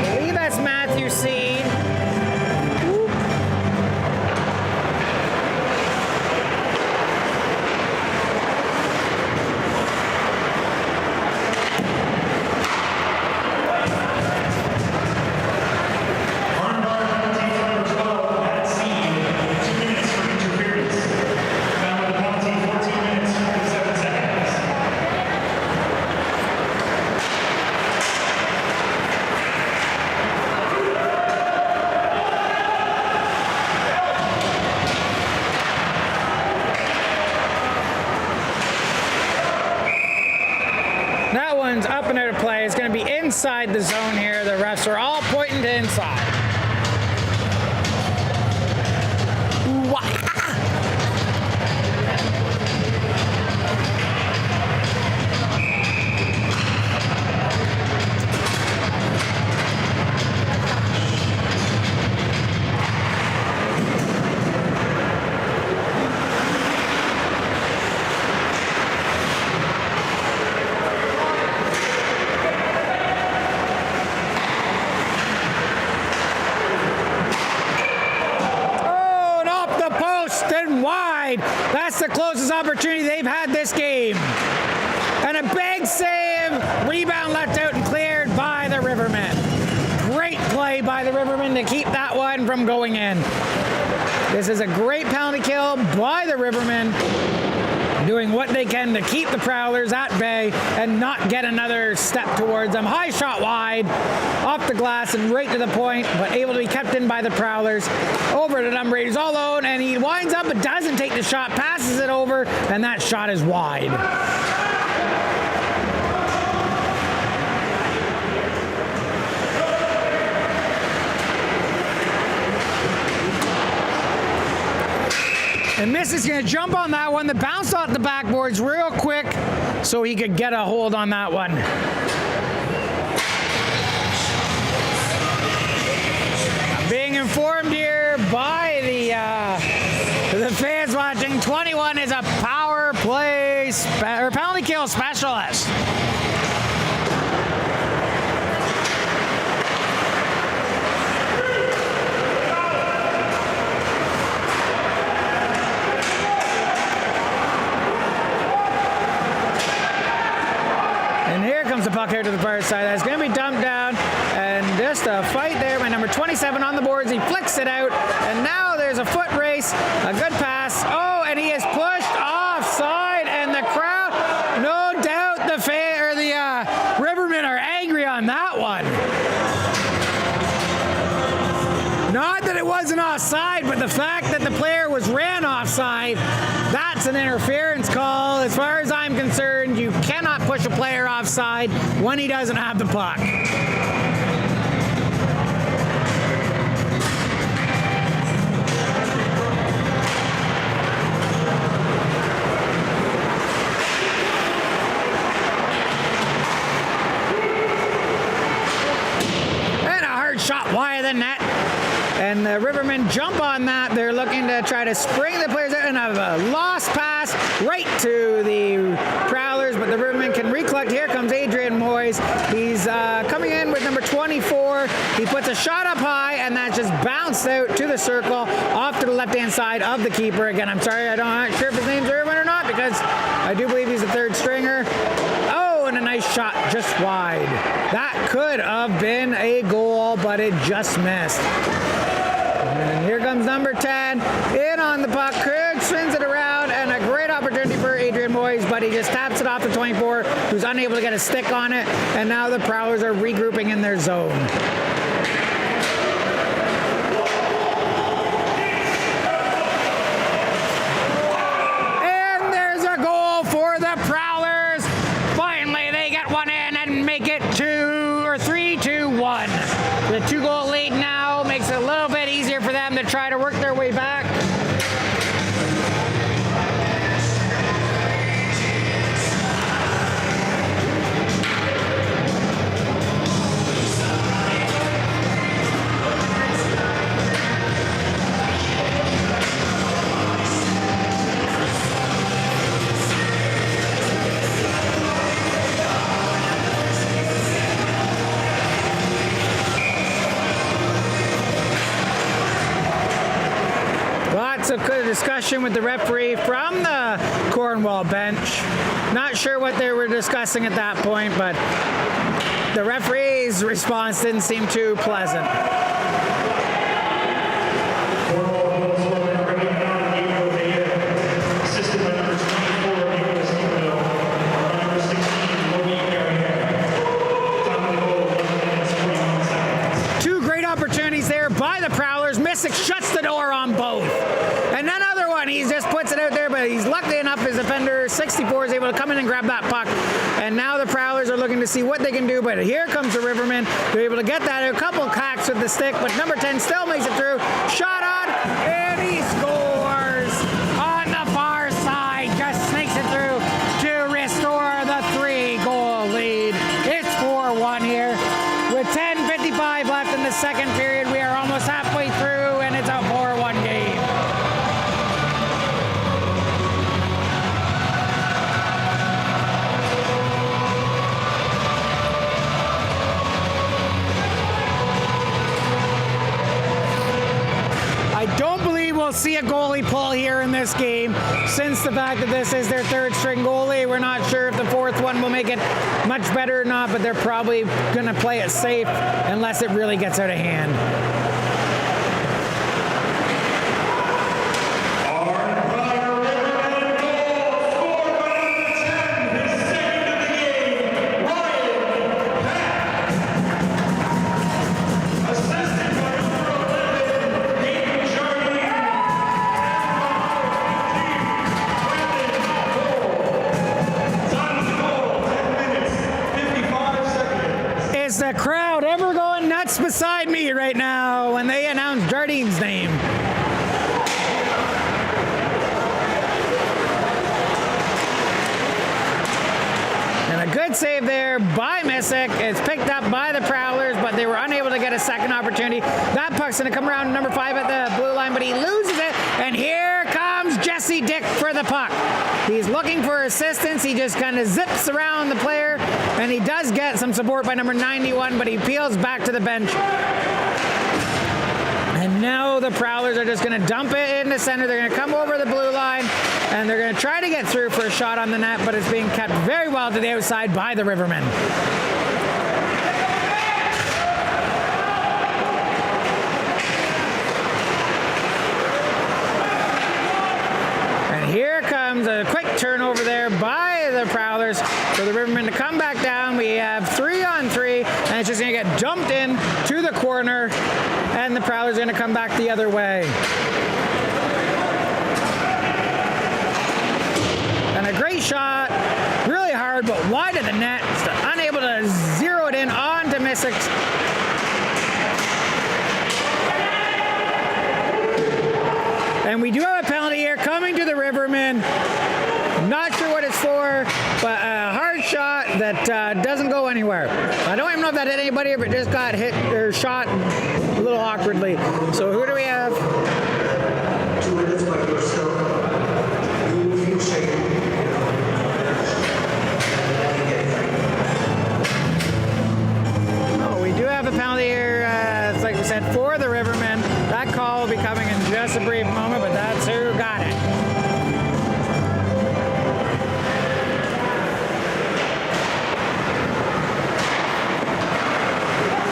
I believe that's Matthew Seed. That one's up and out of play. It's going to be inside the zone here. The refs are all pointing to inside. Wide. That's the closest opportunity they've had this game. And a big save. Rebound left out and cleared by the Rivermen. Great play by the Rivermen to keep that one from going in. This is a great penalty kill by the Rivermen, doing what they can to keep the Prowlers at bay and not get another step towards them. High shot wide, off the glass and right to the point, but able to be kept in by the Prowlers. Over to number 8, he's all alone, and he winds up but doesn't take the shot, passes it over, and that shot is wide. And Miss is going to jump on that one. The bounce off the backboards real quick so he could get a hold on that one. Being informed here by the fans watching, 21 is a power play or penalty kill specialist. The puck here to the far side. That's going to be dumped down, and just a fight there by number 27 on the boards. He flicks it out, and now there's a foot race. A good pass. Oh, and he is pushed offside, and the crowd, no doubt, the Rivermen are angry on that one. Not that it wasn't offside, but the fact that the player ran offside, that's an interference call. As far as I'm concerned, you cannot push a player offside when he doesn't have the puck. And a hard shot wide of the net. And the Rivermen jump on that. They're looking to try to spring the players out, and have a lost pass right to the Prowlers, but the Rivermen can recollect. Here comes Adrian Moyes. He's coming in with number 24. He puts a shot up high, and that just bounced out to the circle, off to the left-hand side of the keeper. Again, I'm sorry, I'm not sure if his name's Irwin or not, because I do believe he's the third stringer. Oh, and a nice shot just wide. That could have been a goal, but it just missed. And here comes number 10, in on the puck, spins it around, and a great opportunity for Adrian Moyes, but he just taps it off the 24, who's unable to get a stick on it, and now the Prowlers are regrouping in their zone. 3, 2, 1. The 2-goal lead now makes it a little bit easier for them to try to work their way back. Lots of good discussion with the referee from the Cornwall bench. Not sure what they were discussing at that point, but the referee's response didn't seem too pleasant.
Assisted by number 24, Nicholas Nico, number 16, Logan Carrier. Time of the goal, 11 minutes, 41 seconds.
Two great opportunities there by the Prowlers. Missick shuts the door on both. And another one, he just puts it out there, but he's lucky enough his defender, 64, is able to come in and grab that puck. And now the Prowlers are looking to see what they can do, but here comes the Rivermen. They're able to get that, a couple cocks with the stick, but number 10 still makes it through. Shot on, and he scores on the far side. Just sneaks it through to restore the 3-goal lead. It's 4-1 here. With 10:55 left in the second period, we are almost halfway through, and it's a 4-1 game. I don't believe we'll see a goalie pull here in this game, since the fact that this is their third-string goalie. We're not sure if the fourth one will make it much better or not, but they're probably going to play it safe unless it really gets out of hand.
Arnprior Rivermen goal scored by number 10, his second of the game, Ryan Pack. Assisted by number 11, Hayden Jardine. Time of the goal, 10 minutes, 55 seconds.
Is the crowd ever going nuts beside me right now when they announce Jardine's name? And a good save there by Missick. It's picked up by the Prowlers, but they were unable to get a second opportunity. That puck's going to come around number 5 at the blue line, but he loses it. And here comes Jesse Dick for the puck. He's looking for assistance. He just kind of zips around the player, and he does get some support by number 91, but he peels back to the bench. And now the Prowlers are just going to dump it in the center. They're going to come over the blue line, and they're going to try to get through for a shot on the net, but it's being kept very well to the outside by the Rivermen. And here comes a quick turnover there by the Prowlers for the Rivermen to come back down. We have 3-on-3, and it's just going to get dumped in to the corner, and the Prowlers are going to come back the other way. And a great shot, really hard, but wide of the net. Just unable to zero it in onto Missick. And we do have a penalty here coming to the Rivermen. Not sure what it's for, but a hard shot that doesn't go anywhere. I don't even know if that hit anybody, if it just got hit or shot a little awkwardly. So who do we have?
2 minutes by yourself. You will feel shaken.
Oh, we do have a penalty here, it's like we said, for the Rivermen. That call will be coming in just a brief moment, but that's who got it.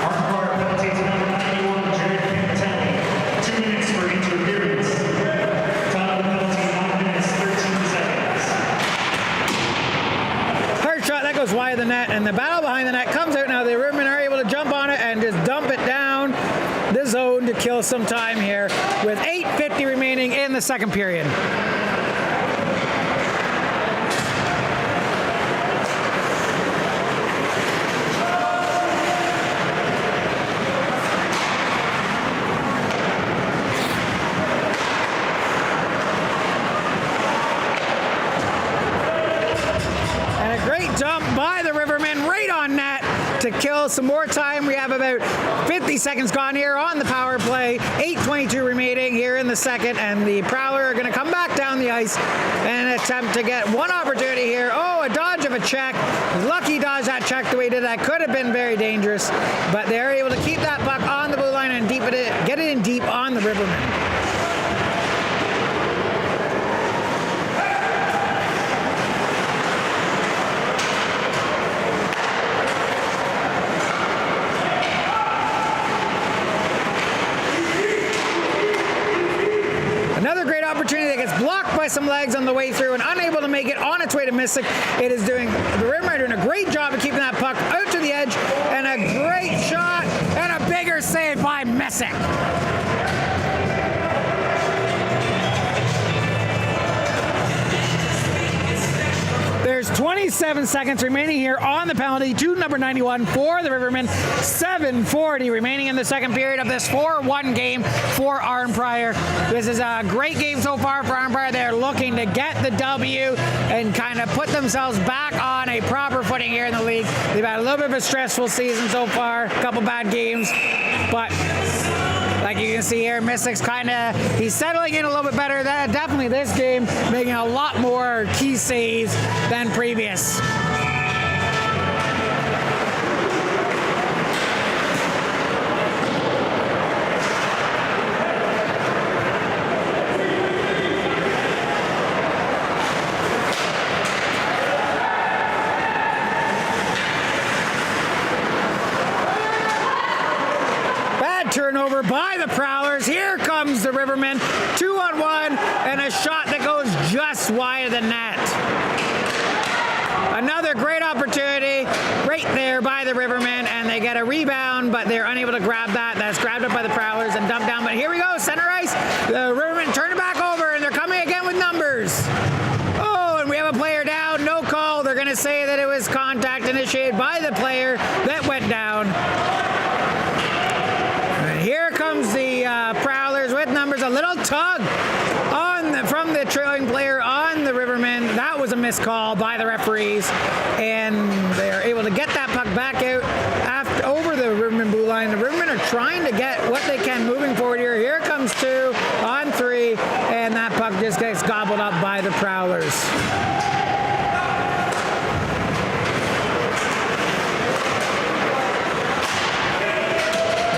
Arnprior penalty to number 91, Jared Pantani. 2 minutes for interference. Time of the penalty, 9 minutes, 13 seconds.
Hard shot, that goes wide of the net, and the battle behind the net comes out now. The Rivermen are able to jump on it and just dump it down the zone to kill some time here with 8:50 remaining in the second period. still some more time. We have about 50 seconds gone here on the power play. 8:22 remaining here in the second, and the Prowler are going to come back down the ice and attempt to get one opportunity here. Oh, a dodge of a check. Lucky dodge that check the way he did. That could have been very dangerous, but they're able to keep that puck on the blue line and get it in deep on the Rivermen. Another great opportunity that gets blocked by some legs on the way through and unable to make it on its way to Mystic. The Rivermen are doing a great job of keeping that puck out to the edge, and a great shot and a bigger save by Mystic. There's 27 seconds remaining here on the penalty to number 91 for the Rivermen. 7:40 remaining in the second period of this 4-1 game for Arnprior. This is a great game so far for Arnprior. They're looking to get the W and kind of put themselves back on a proper footing here in the league. They've had a little bit of a stressful season so far, a couple bad games, but like you can see here, Mystic's he's settling in a little bit better. Definitely this game, making a lot more key saves than previous. Turnover by the Prowlers. Here comes the Rivermen. 2-on-1 and a shot that goes just wide of the net. Another great opportunity right there by the Rivermen, and they get a rebound, but they're unable to grab that. That's grabbed up by the Prowlers and dumped down. But here we go, center ice. The Rivermen turn it back over, and they're coming again with numbers. Oh, and we have a player down. No call. They're going to say that it was contact initiated by the player that went down. Here comes the Prowlers with numbers. A little tug from the trailing player on the Rivermen. That was a missed call by the referees, and they're able to get that puck back out over the Rivermen blue line. The Rivermen are trying to get what they can moving forward here. Here comes 2 on 3, and that puck just gets gobbled up by the Prowlers.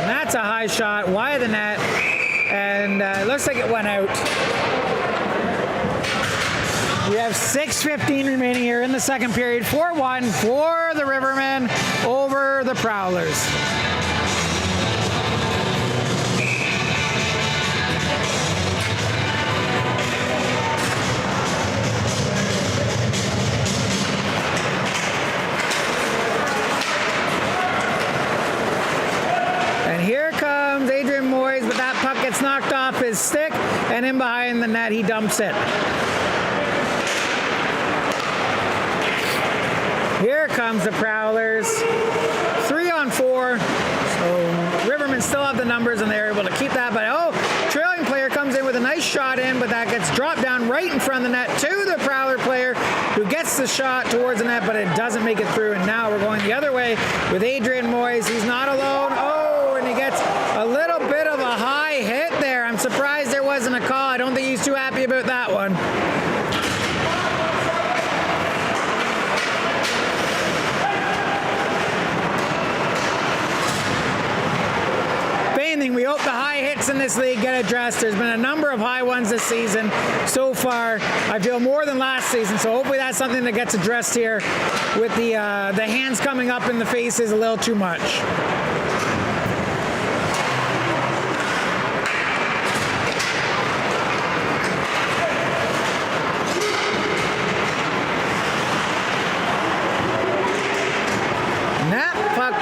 That's a high shot, wide of the net, and it looks like it went out. We have 6:15 remaining here in the second period. 4-1 for the Rivermen over the Prowlers. Here comes Adrian Moyes, but that puck gets knocked off his stick, and in behind the net, he dumps it. Here comes the Prowlers. 3-on-4. So Rivermen still have the numbers, and they're able to keep that. But trailing player comes in with a nice shot in, but that gets dropped down right in front of the net to the Prowler player, who gets the shot towards the net, but it doesn't make it through. And now we're going the other way with Adrian Moyes. He's not alone. And he gets a little bit of a high hit there. I'm surprised there wasn't a call. I don't think he's too happy about that one. Main thing, we hope the high hits in this league get addressed. There's been a number of high ones this season so far. I feel more than last season, so hopefully that's something that gets addressed here with the hands coming up in the faces a little too much.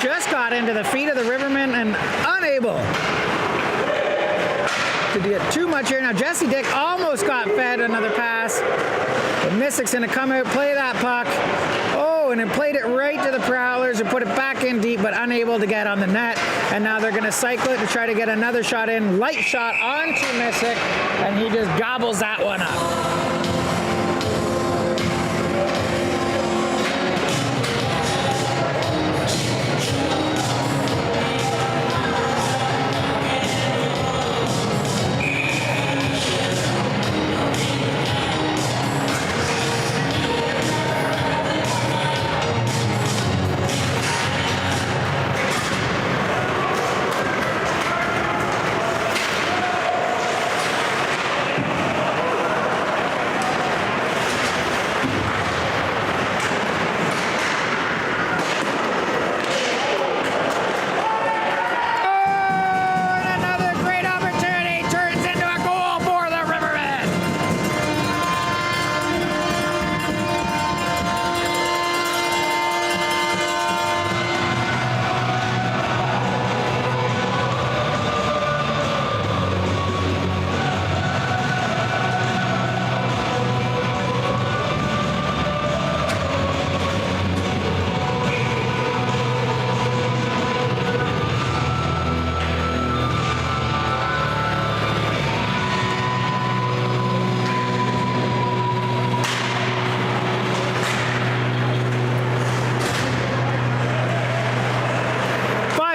Just got into the feet of the Rivermen and unable to get too much here. Now Jesse Dick almost got fed another pass. But Mystic's going to come out, play that puck. And it played it right to the Prowlers who put it back in deep, but unable to get on the net. And now they're going to cycle it to try to get another shot in. Light shot onto Mystic, and he just gobbles that one up.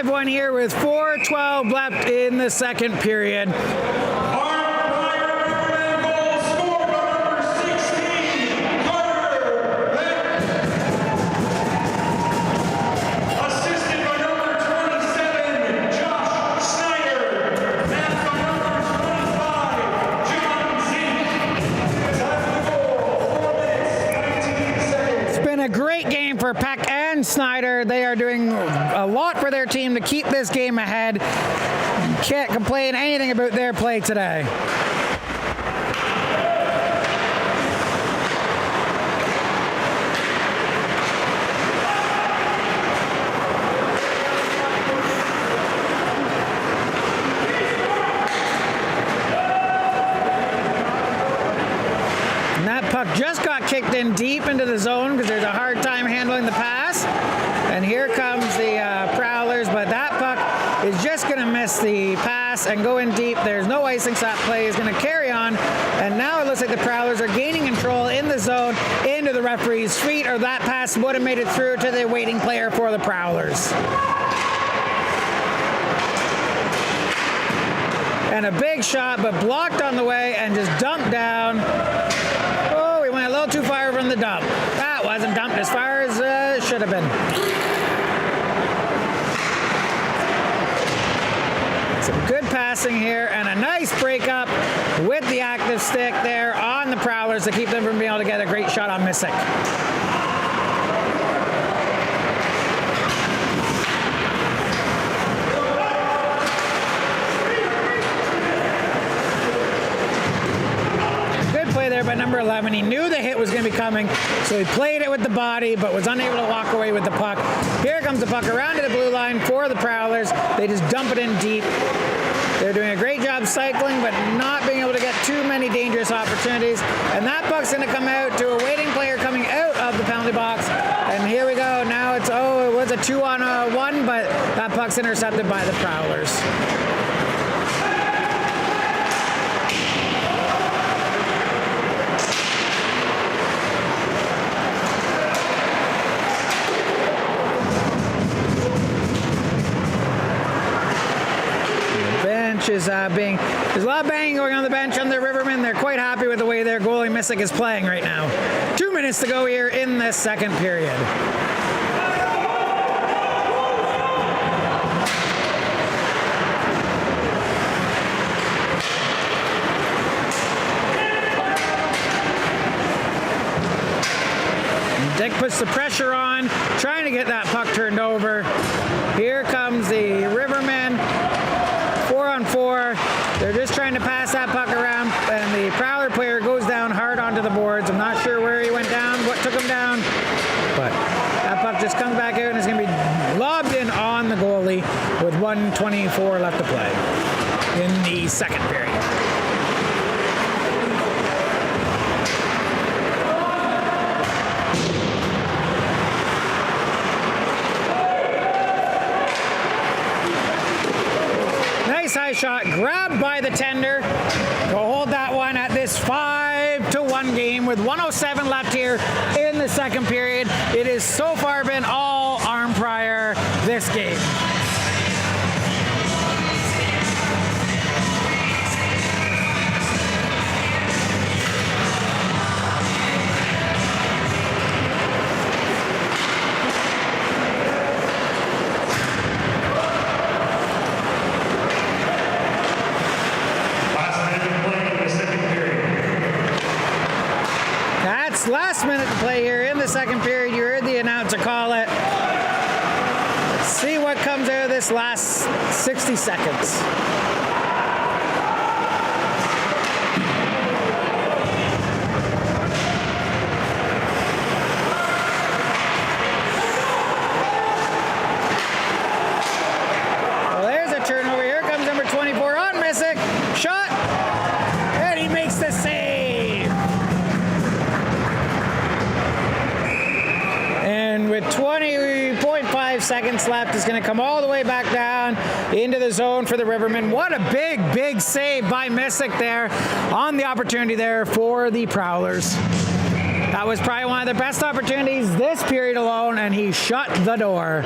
5-1 here with 4:12 left in the second period. Great game for Peck and Snyder. They are doing a lot for their team to keep this game ahead. Can't complain anything about their play today. Just got kicked in deep into the zone because there's a hard time handling the pass. And here comes the Prowlers, but that puck is just going to miss the pass and go in deep. There's no icing, so that play is going to carry on. And now it looks like the Prowlers are gaining control in the zone into the referee's feet, or that pass would have made it through to the waiting player for the Prowlers. And a big shot, but blocked on the way and just dumped down. A little too far from the dump. That wasn't dumped as far as it should have been. Some good passing here and a nice breakup with the active stick there on the Prowlers to keep them from being able to get a great shot on Missick. By number 11. He knew the hit was going to be coming, so he played it with the body, but was unable to walk away with the puck. Here comes the puck around to the blue line for the Prowlers. They just dump it in deep. They're doing a great job cycling, but not being able to get too many dangerous opportunities. And that puck's going to come out to a waiting player coming out of the penalty box. And here we go. Now it's, it was a 2-on-1, but that puck's intercepted by the Prowlers. There's a lot of banging going on the bench on the Rivermen. They're quite happy with the way their goalie Missick is playing right now. 2 minutes to go here in the second period. Dick puts the pressure on, trying to get that puck turned over. Here comes the Rivermen. 4-on-4. They're just trying to pass that puck around, and the Prowler player goes down hard onto the boards. I'm not sure where he went down, what took him down, but that puck just comes back out and is going to be lobbed in on the goalie with 1:24 left to play in the second period. High shot grabbed by the tender. Go hold that one at this 5-1 game with 1:07 left here in the second period. It has so far been all Arnprior this game. Last minute to play here in the second period. You heard the announcer call it. Let's see what comes out of this last 60 seconds. Well, there's a turnover. Here comes number 24 on Missick. Shot. And he makes the save. And with 20.5 seconds left, is going to come all the way back down into the zone for the Rivermen. What a big, big save by Missick there on the opportunity there for the Prowlers. That was probably one of their best opportunities this period alone, and he shut the door.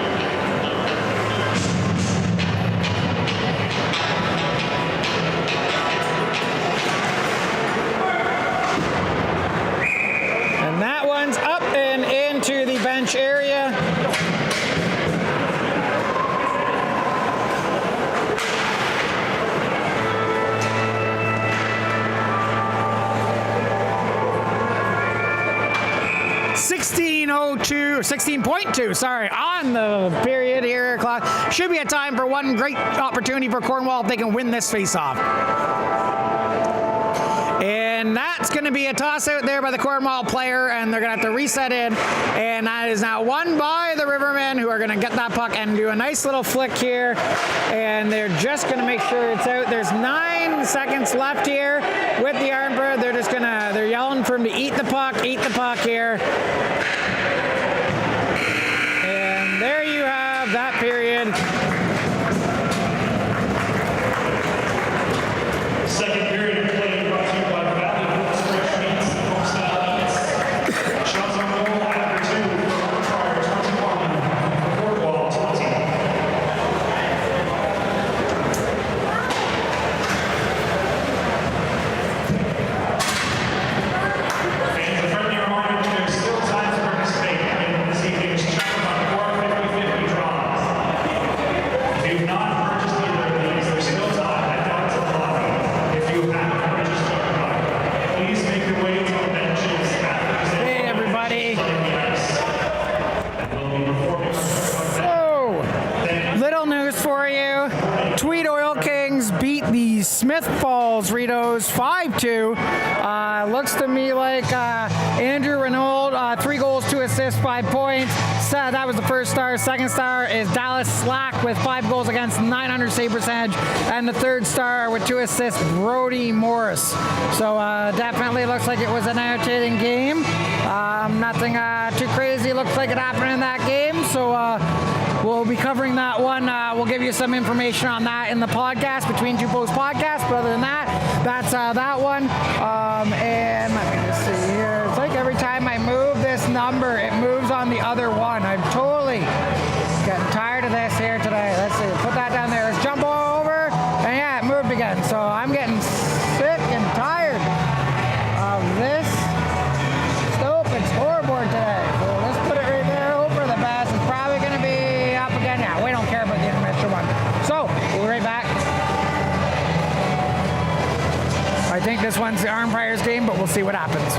16-2, 16.2, sorry, on the period here. Clock. Should be a time for one great opportunity for Cornwall if they can win this face-off. And that's going to be a toss out there by the Cornwall player, and they're going to have to reset in. And that is now won by the Rivermen, who are going to get that puck and do a nice little flick here. And they're just going to make sure it's out. There's 9 seconds left here with the Arnprior. They're just going to, they're yelling for him to eat the puck here. And there you have that period.
Second period of play brought to you by Valley Foods Fresh Meats and Homestyle Eats. Shots on goal after 2 for Arnprior 21, Cornwall 20. And a friendly reminder that there's still time to participate in this evening's Chapman 450-50 draws. If you've not purchased either of these, there's still time at down to the lobby. If you have purchased one, please make your way to the benches after the
Hey, everybody.
and we'll be performing.
So, little news for you. Tweed Oil Kings beat the Smith Falls Ritos 5-2. Looks to me like Andrew Renault, 3 goals, 2 assists, 5 points. So that was the first star. Second star is Dallas Slack with 5 goals against 900 save percentage. And the third star with 2 assists, Brody Morris. So definitely looks like it was an entertaining game. Nothing too crazy looks like it happened in that game. So we'll be covering that one. We'll give you some information on that in the podcast, Between Two Posts podcast. But other than that, that's that one. And let me just see here. It's like every time I move this number, it moves on the other one. I'm totally getting tired of this here today. Let's see. Put that down there. Let's jump over. And yeah, it moved again. So I'm getting sick and tired of this stupid scoreboard today. So let's put it right there. Hope for the best. It's probably going to be up again. Yeah, we don't care about the intermission one. So we'll be right back. I think this one's the Arnprior's game, but we'll see what happens.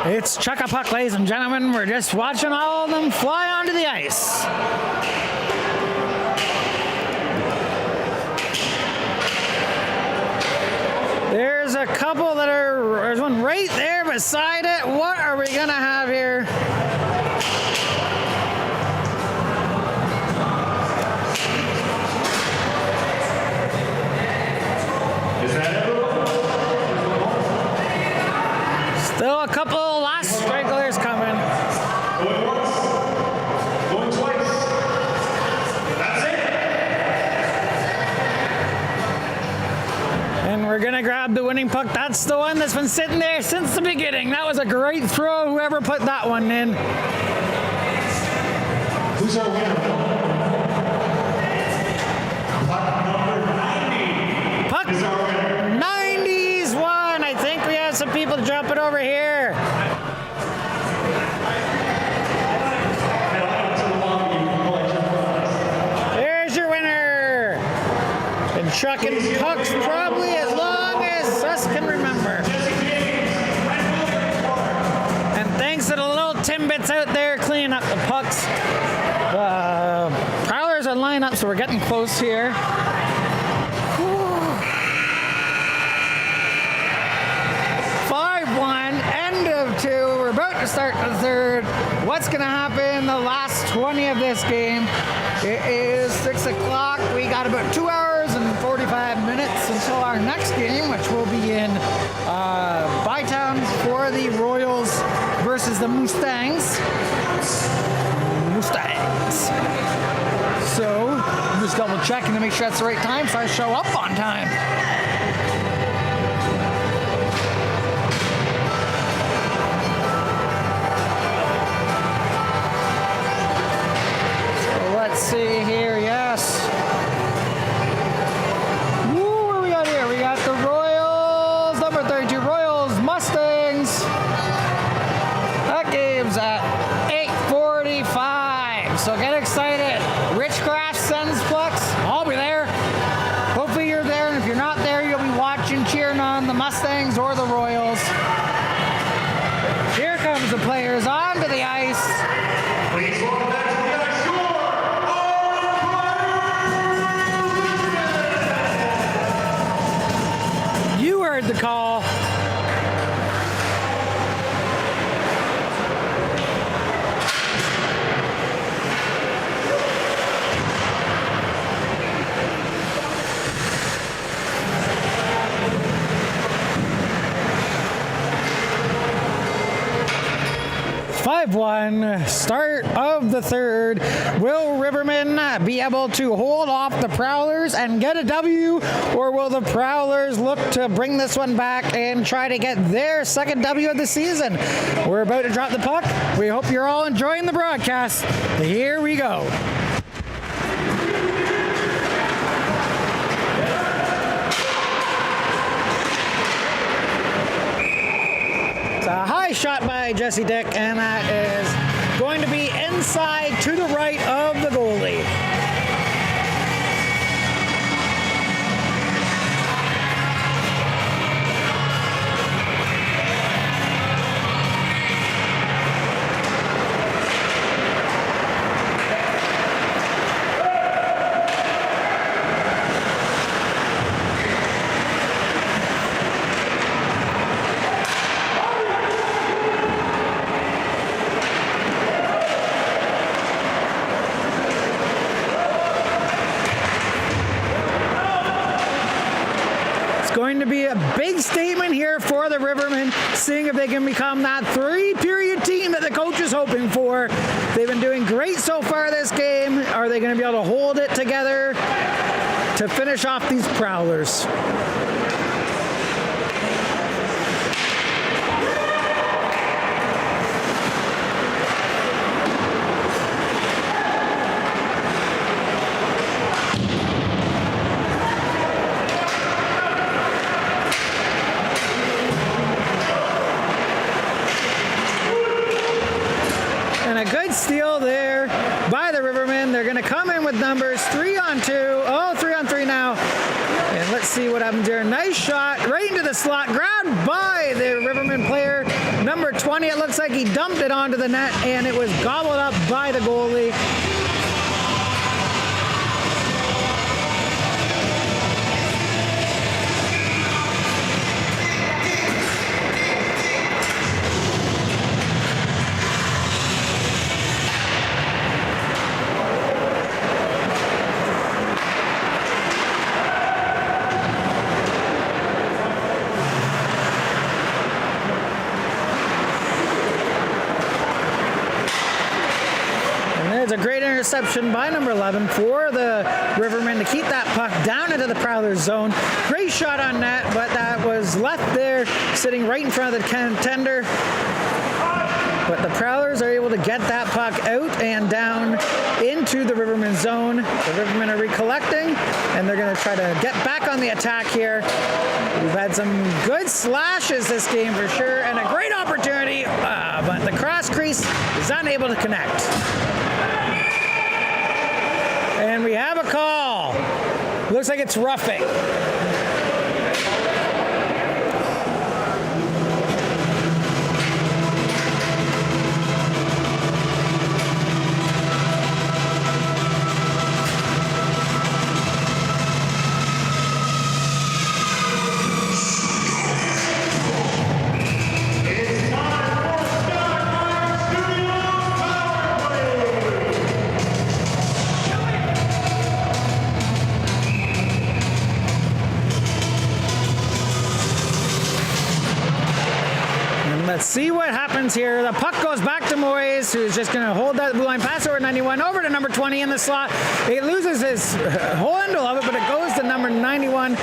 It's chuck-a-puck, ladies and gentlemen. We're just watching all of them fly onto the ice. There's a couple that are, there's one right there beside it. What are we gonna have here?
Is that everyone?
Still a couple last stragglers coming.
Going once, going twice. That's it.
And we're gonna grab the winning puck. That's the one that's been sitting there since the beginning. That was a great throw, whoever put that one in.
Who's our winner? Puck number 90
Puck
is our winner.
90's one. I think we have some people jumping over here. There's your winner. Been chucking pucks probably as long as us can remember. And thanks to the little Timbits out there cleaning up the pucks. Prowlers are lined up, so we're getting close here. 5-1, end of 2. We're about to start the third. What's going to happen the last 20 of this game? It is 6 o'clock. We got about 2 hours and 45 minutes until our next game, which will be in Bytown for the Royals versus the Mustangs. So, I'm just double checking to make sure that's the right time so I show up on time. Let's see here, yes. Woo, what do we got here? We got the Royals, number 32, Royals, Mustangs. That game's at 8:45, so get excited. Richcraft sends pucks. I'll be there. Hopefully you're there, and if you're not there, you'll be watching, cheering on the Mustangs or the Royals. Here comes the players onto the ice.
Please welcome back to the ice score, Arnprior!
You heard the call. Start of the third. Will Rivermen be able to hold off the Prowlers and get a W, or will the Prowlers look to bring this one back and try to get their second W of the season? We're about to drop the puck. We hope you're all enjoying the broadcast. Here we go. It's a high shot by Jesse Dick, and that is going to be inside to the right of the goalie. It's going to be a big statement here for the Rivermen, seeing if they can become that 3-period team that the coach is hoping for. They've been doing great so far this game. Are they going to be able to hold it together to finish off these Prowlers? And a good steal there by the Rivermen. They're going to come in with numbers 3-on-2. Oh, 3-on-3 now. And let's see what happens here. Nice shot right into the slot. Grabbed by the Rivermen player, number 20. It looks like he dumped it onto the net, and it was gobbled up by the goalie. It's a great interception by number 11 for the Rivermen to keep that puck down into the Prowlers zone. Great shot on net, but that was left there sitting right in front of the contender. But the Prowlers are able to get that puck out and down into the Rivermen zone. The Rivermen are recollecting, and they're going to try to get back on the attack here. We've had some good slashes this game for sure, and a great opportunity, but the cross crease is unable to connect. And we have a call. Looks like it's roughing. Let's see what happens here. The puck goes back to Moyes, who's just going to hold that blue line pass over 91, over to number 20 in the slot. He loses his whole handle of it, but it goes to number 91,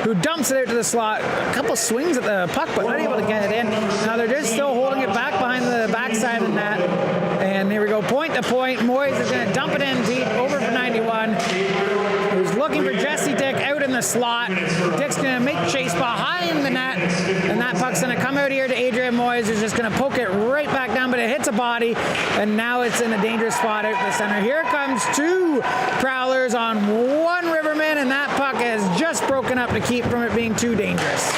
who dumps it out to the slot. A couple swings at the puck, but not able to get it in. Now they're just still holding it back behind the backside of the net. And here we go, point to point. Moyes is going to dump it in deep over for 91, who's looking for Jesse Dick out in the slot. Dick's going to make chase behind the net, and that puck's going to come out here to Adrian Moyes, who's just going to poke it right back down, but it hits a body, and now it's in a dangerous spot out in the center. Here comes two Prowlers on one Riverman, and that puck is just broken up to keep from it being too dangerous.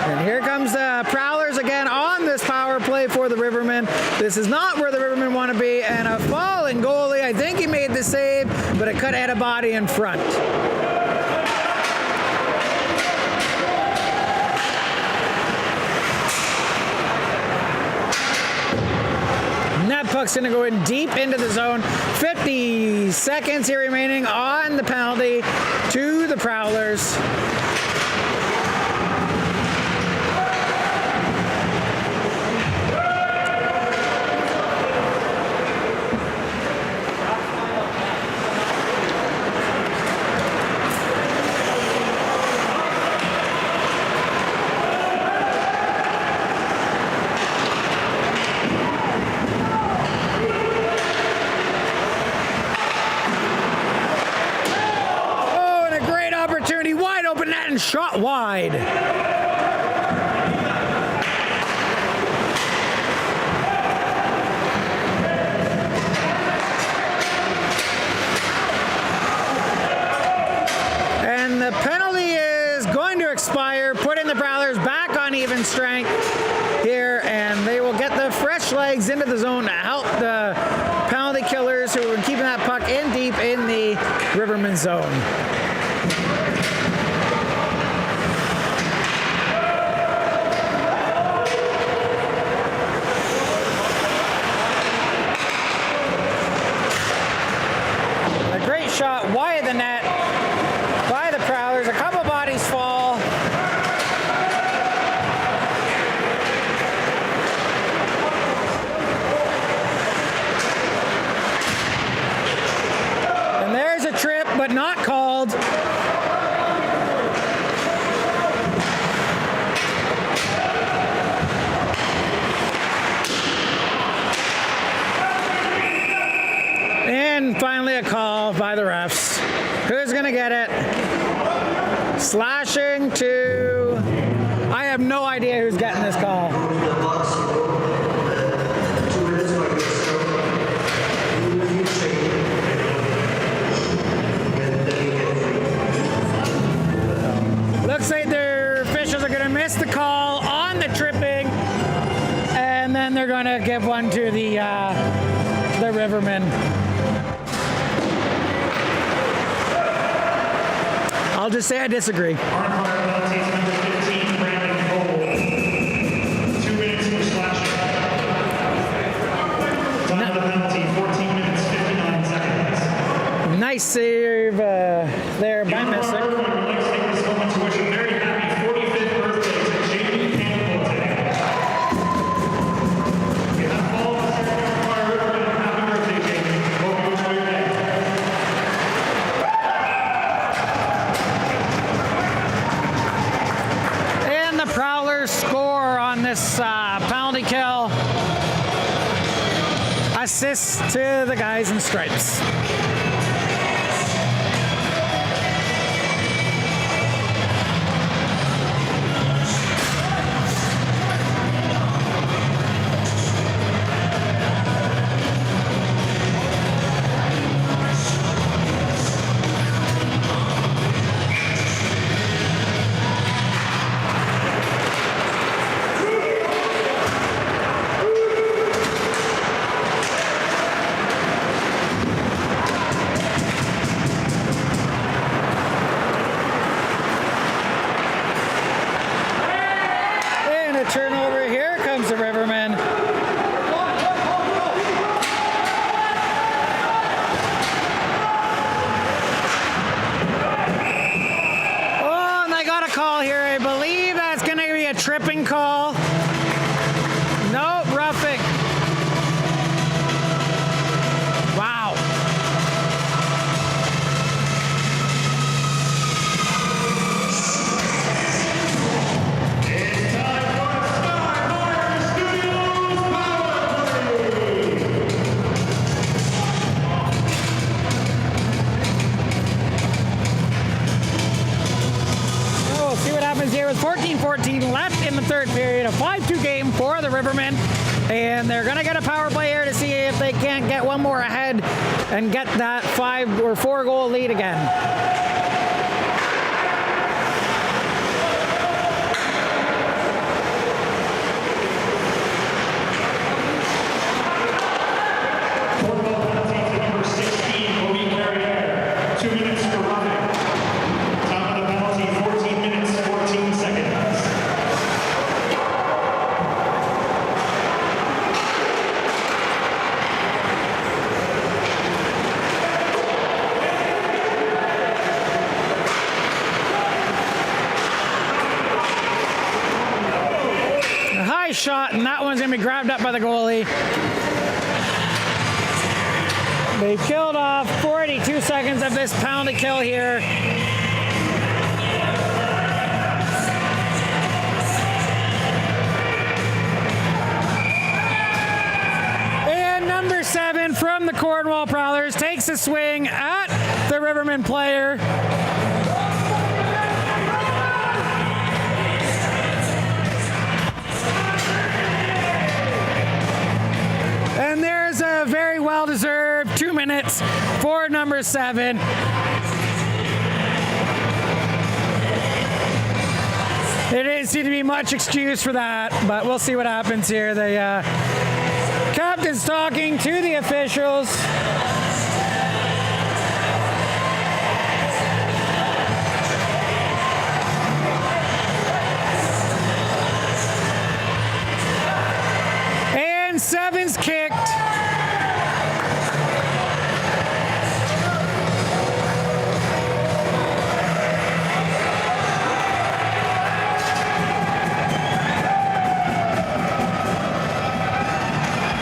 And here comes the Prowlers again on this power play for the Rivermen. This is not where the Rivermen want to be, and a falling goalie. I think he made the save, but it could have had a body in front. That puck's going to go in deep into the zone. 50 seconds here remaining on the penalty to the Prowlers. Wide open net and shot wide. And the penalty is going to expire, putting the Prowlers back on even strength here, and they will get the fresh legs into the zone to help the penalty killers who are keeping that puck in deep in the Rivermen zone. Shot wide of the net by the Prowlers. a call by the refs. Who's gonna get it? Slashing to... I have no idea who's getting this call. Looks like their officials are gonna miss the call on the tripping, and then they're gonna give one to the Rivermen. I'll just say I disagree.
Arnprior penalties number 15, Brandon Cole. 2 minutes for slashing. Time of the penalty, 14 minutes, 59 seconds.
Nice save there by Messick.
Rivermen would like to take this moment to wish a very happy 45th birthday to Jamie Campbell today. We have all of us here at Arnprior Rivermen. Happy birthday, Jamie. Hope you enjoy your day.
And the Prowlers score on this penalty kill. Assist to the guys in stripes. Turnover, here comes the Rivermen. Oh, and they got a call here. I believe that's going to be a tripping call. No, roughing. Wow. Here with 14-14 left in the third period, a 5-2 game for the Rivermen, and they're gonna get a power play here to see if they can't get one more ahead and get that 5 or 4 goal lead again.
Cornwall penalty to number 16, will be carried out. 2 minutes for roughing. Time of the penalty, 14 minutes, 14 seconds.
A high shot, and that one's gonna be grabbed up by the goalie. They killed off 42 seconds of this penalty kill here. And number 7 from the Cornwall Prowlers takes a swing at the Rivermen player. And there's a very well-deserved 2 minutes for number 7. There didn't seem to be much excuse for that, but we'll see what happens here. The captain's talking to the officials. And 7's kicked.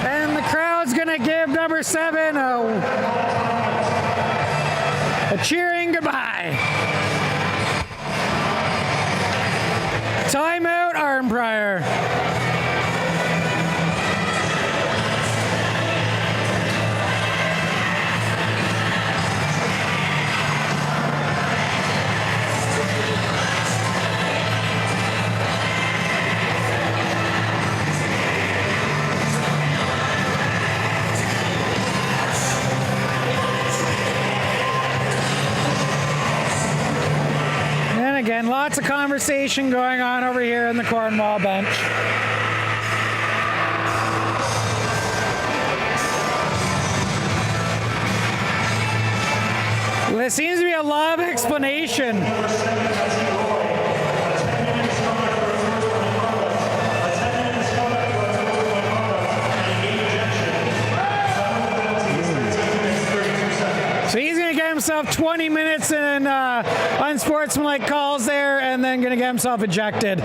And the crowd's gonna give number 7 a cheering goodbye. Timeout, Arnprior. again, lots of conversation going on over here in the Cornwall bench. There seems to be a lot of explanation. So he's going to get himself 20 minutes in unsportsmanlike calls there, and then going to get himself ejected.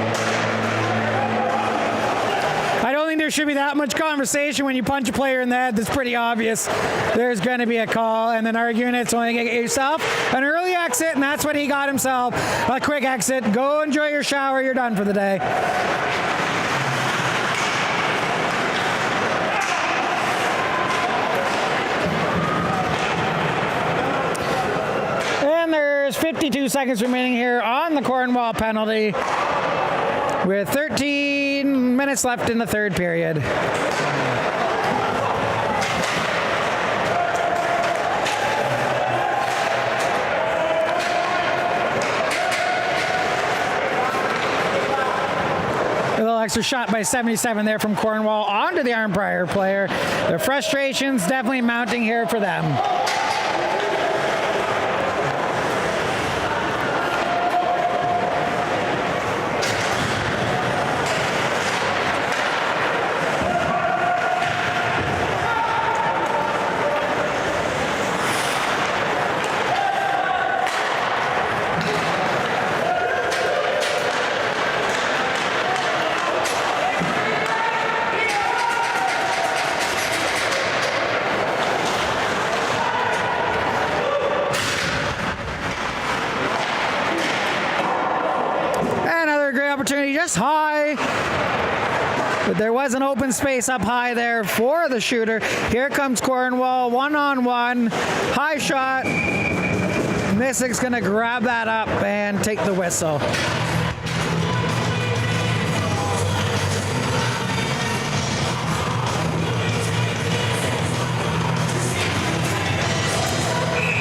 I don't think there should be that much conversation when you punch a player in the head. That's pretty obvious. There's going to be a call, and then arguing it's only going to get yourself an early exit, and that's what he got himself. A quick exit. Go enjoy your shower. You're done for the day. And there's 52 seconds remaining here on the Cornwall penalty, with 13 minutes left in the third period. A little extra shot by 77 there from Cornwall onto the Arnprior player. The frustration's definitely mounting here for them. Just high, but there was an open space up high there for the shooter. Here comes Cornwall, one-on-one, high shot. Mysic's gonna grab that up and take the whistle.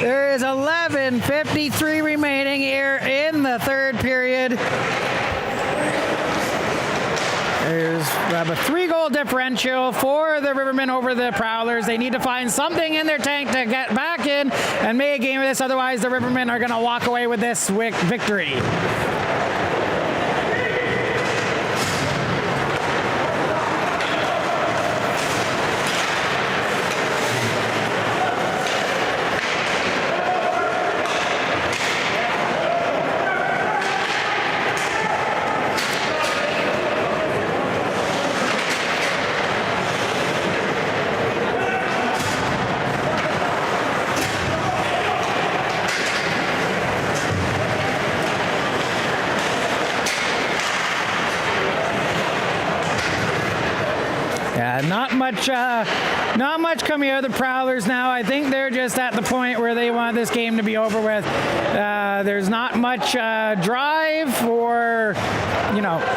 There is 11:53 remaining here in the third period. There's a 3-goal differential for the Rivermen over the Prowlers. They need to find something in their tank to get back in and make a game of this. Otherwise, the Rivermen are going to walk away with this victory. Not much coming out of the Prowlers now. I think they're just at the point where they want this game to be over with. There's not much drive or,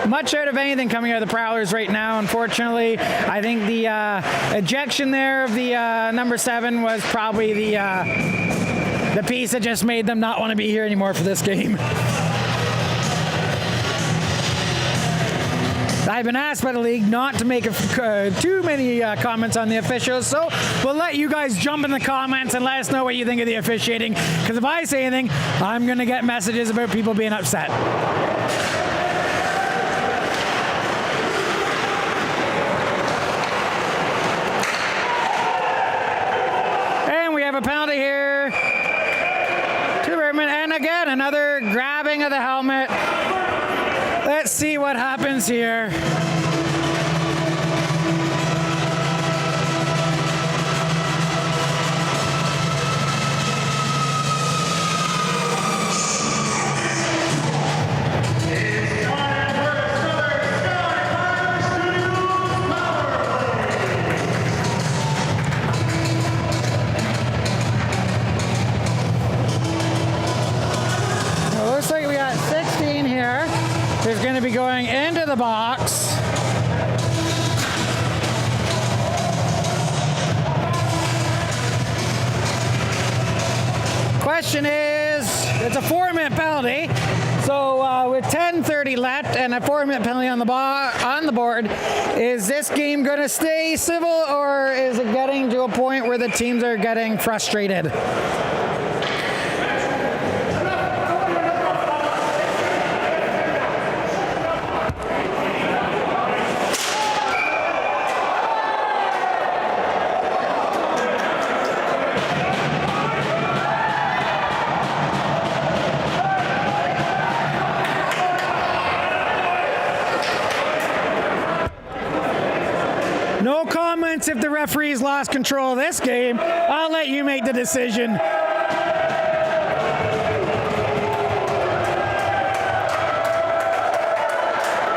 much out of anything coming out of the Prowlers right now, unfortunately. I think the ejection there of the number 7 was probably the piece that just made them not want to be here anymore for this game. I've been asked by the league not to make too many comments on the officials, so we'll let you guys jump in the comments and let us know what you think of the officiating, because if I say anything, I'm going to get messages about people being upset. And we have a penalty here to the Rivermen, and again, another grabbing of the helmet. Let's see what happens here. Well, looks like we got 16 here. There's going to be going into the box. Question is, it's a 4-minute penalty, so penalty left and a 4-minute penalty on the board. Is this game going to stay civil, or is it getting to a point where the teams are getting frustrated? No comments if the referees lost control of this game. I'll let you make the decision.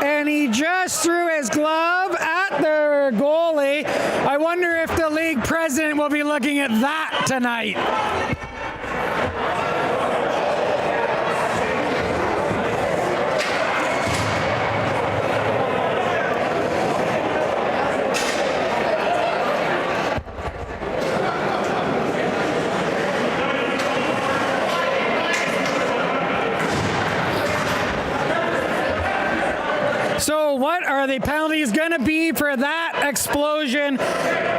And he just threw his glove at the goalie. I wonder if the league president will be looking at that tonight. So what are the penalties going to be for that explosion,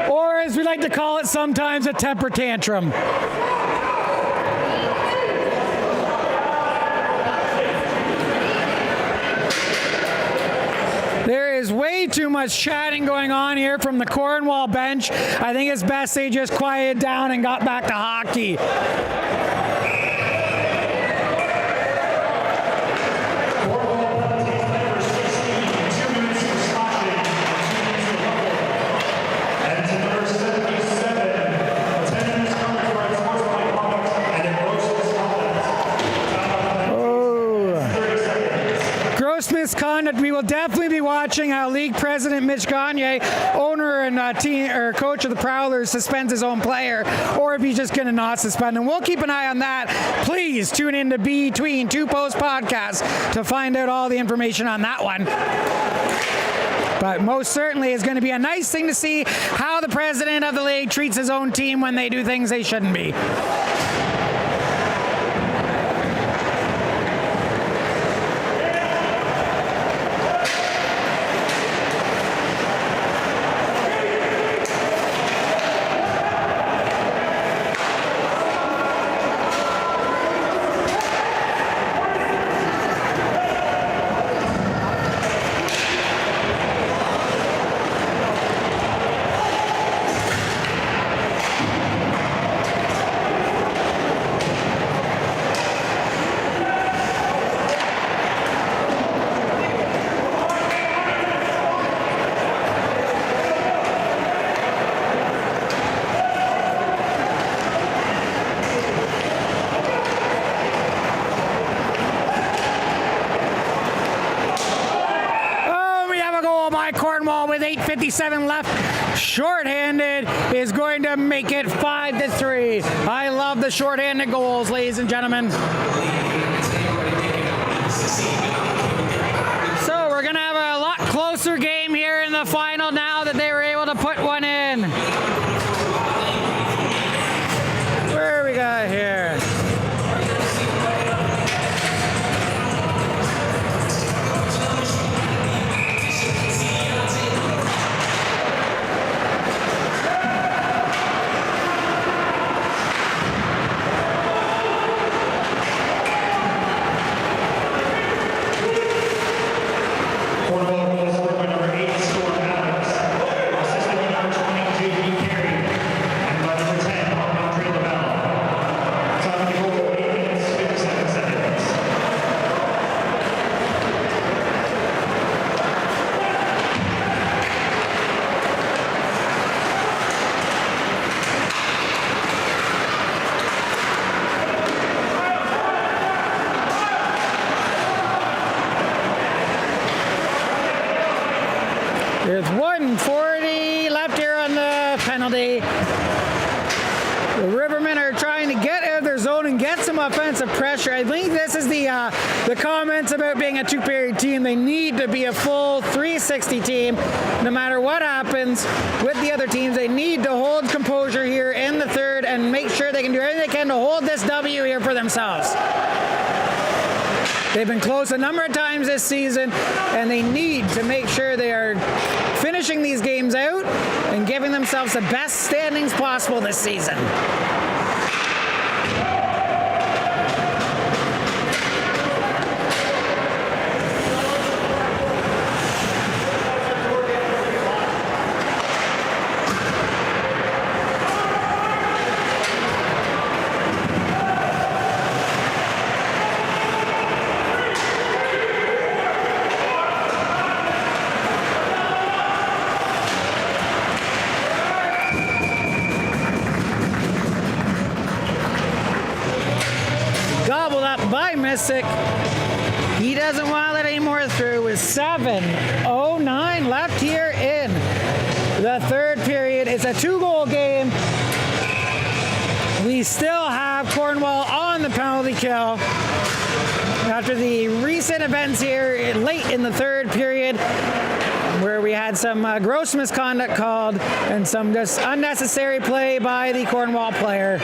or as we like to call it sometimes, a temper tantrum? There is way too much chatting going on here from the Cornwall bench. I think it's best they just quieted down and got back to hockey. Misconduct. We will definitely be watching how League President Mitch Gagne, owner and team or coach of the Prowlers, suspends his own player, or if he's just going to not suspend him. We'll keep an eye on that. Please tune in to Between Two Posts podcast to find out all the information on that one. But most certainly it's going to be a nice thing to see how the president of the league treats his own team when they do things they shouldn't be. Cornwall with 8:57 left. Shorthanded is going to make it 5-3. I love the shorthanded goals, ladies and gentlemen. So we're going to have a lot closer game here in the final now that they were able to put one in. Where we got here? There's 1:40 left here on the penalty. The Rivermen are trying to get out of their zone and get some offensive pressure. I think this is the comments about being a two-period team. They need to be a full 360 team. No matter what happens with the other teams, they need to hold composure here in the third and make sure they can do everything they can to hold this W here for themselves. They've been close a number of times this season, and they need to make sure they are finishing these games out and giving themselves the best standings possible this season. Gobbled up by Mystic. He doesn't want to let any more through with 7:09 left here in the third period. It's a 2-goal game. We still have Cornwall on the penalty kill after the recent events here late in the third period, where we had some gross misconduct called and some just unnecessary play by the Cornwall player.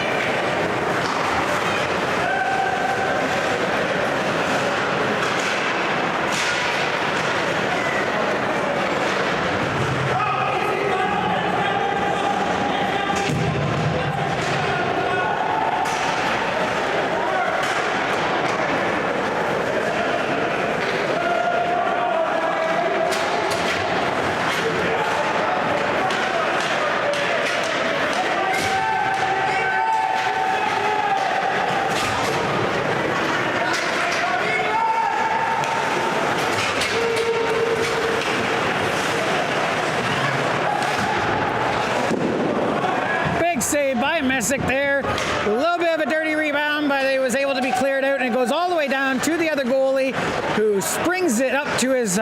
Save by Messick there. A little bit of a dirty rebound, but it was able to be cleared out, and it goes all the way down to the other goalie, who springs it up to his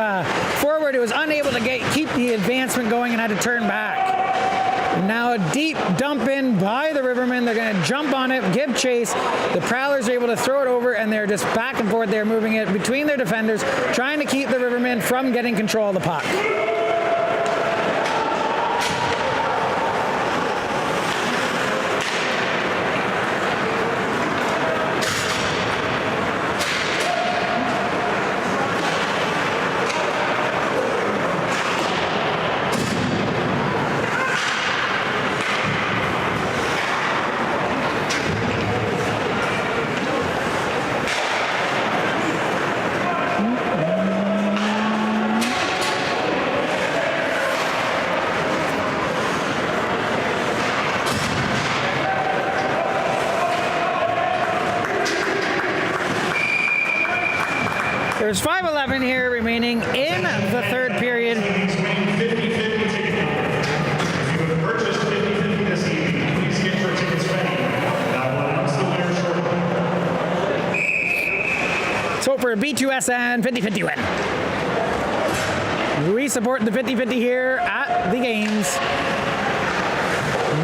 forward, who was unable to keep the advancement going and had to turn back. And now a deep dump in by the Rivermen. They're going to jump on it, give chase. The Prowlers are able to throw it over, and they're just back and forth. They're moving it between their defenders, trying to keep the Rivermen from getting control of the puck. There's 5:11 here remaining in the third period. Let's hope for a B2SN 50-50 win. We support the 50-50 here at the games.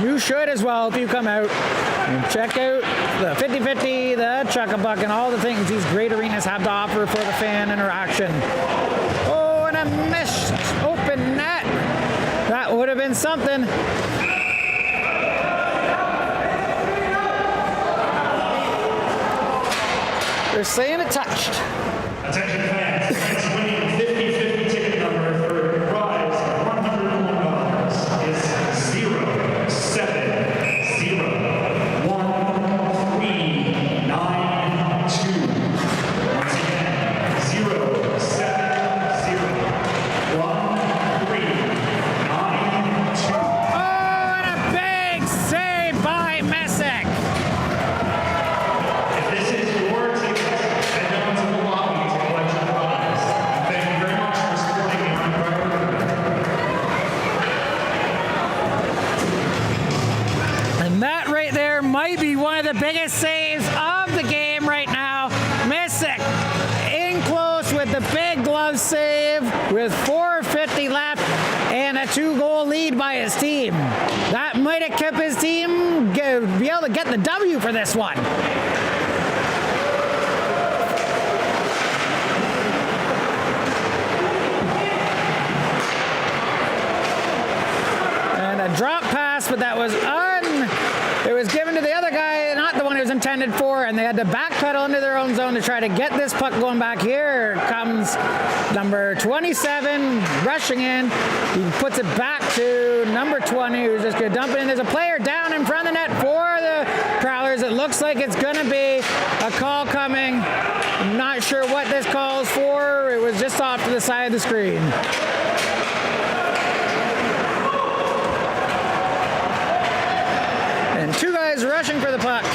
You should as well if you come out and check out the 50-50, the Chuck-a-Buck, and all the things these great arenas have to offer for the fan interaction. Oh, and a missed open net. That would have been something. They're saying it touched.
Attention fans, tonight's winning 50-50 ticket number for a prize of $101 is 0701392. Once again, 0701392.
Oh, and a big save by Messick.
If this is your ticket, head down to the lobby to collect your prize. Thank you very much for supporting the Arnprior Rivermen.
And that right there might be one of the biggest saves of the game right now. Messick in close with the big glove save with 4:50 left and a 2-goal lead by his team. That might have kept his team be able to get the W for this one. And a drop pass, but that was it was given to the other guy, not the one it was intended for, and they had to backpedal into their own zone to try to get this puck going back. Here comes number 27 rushing in. He puts it back to number 20, who's just going to dump it in. There's a player down in front of the net for the Prowlers. It looks like it's going to be a call coming. I'm not sure what this call is for. It was just off to the side of the screen. And two guys rushing for the puck.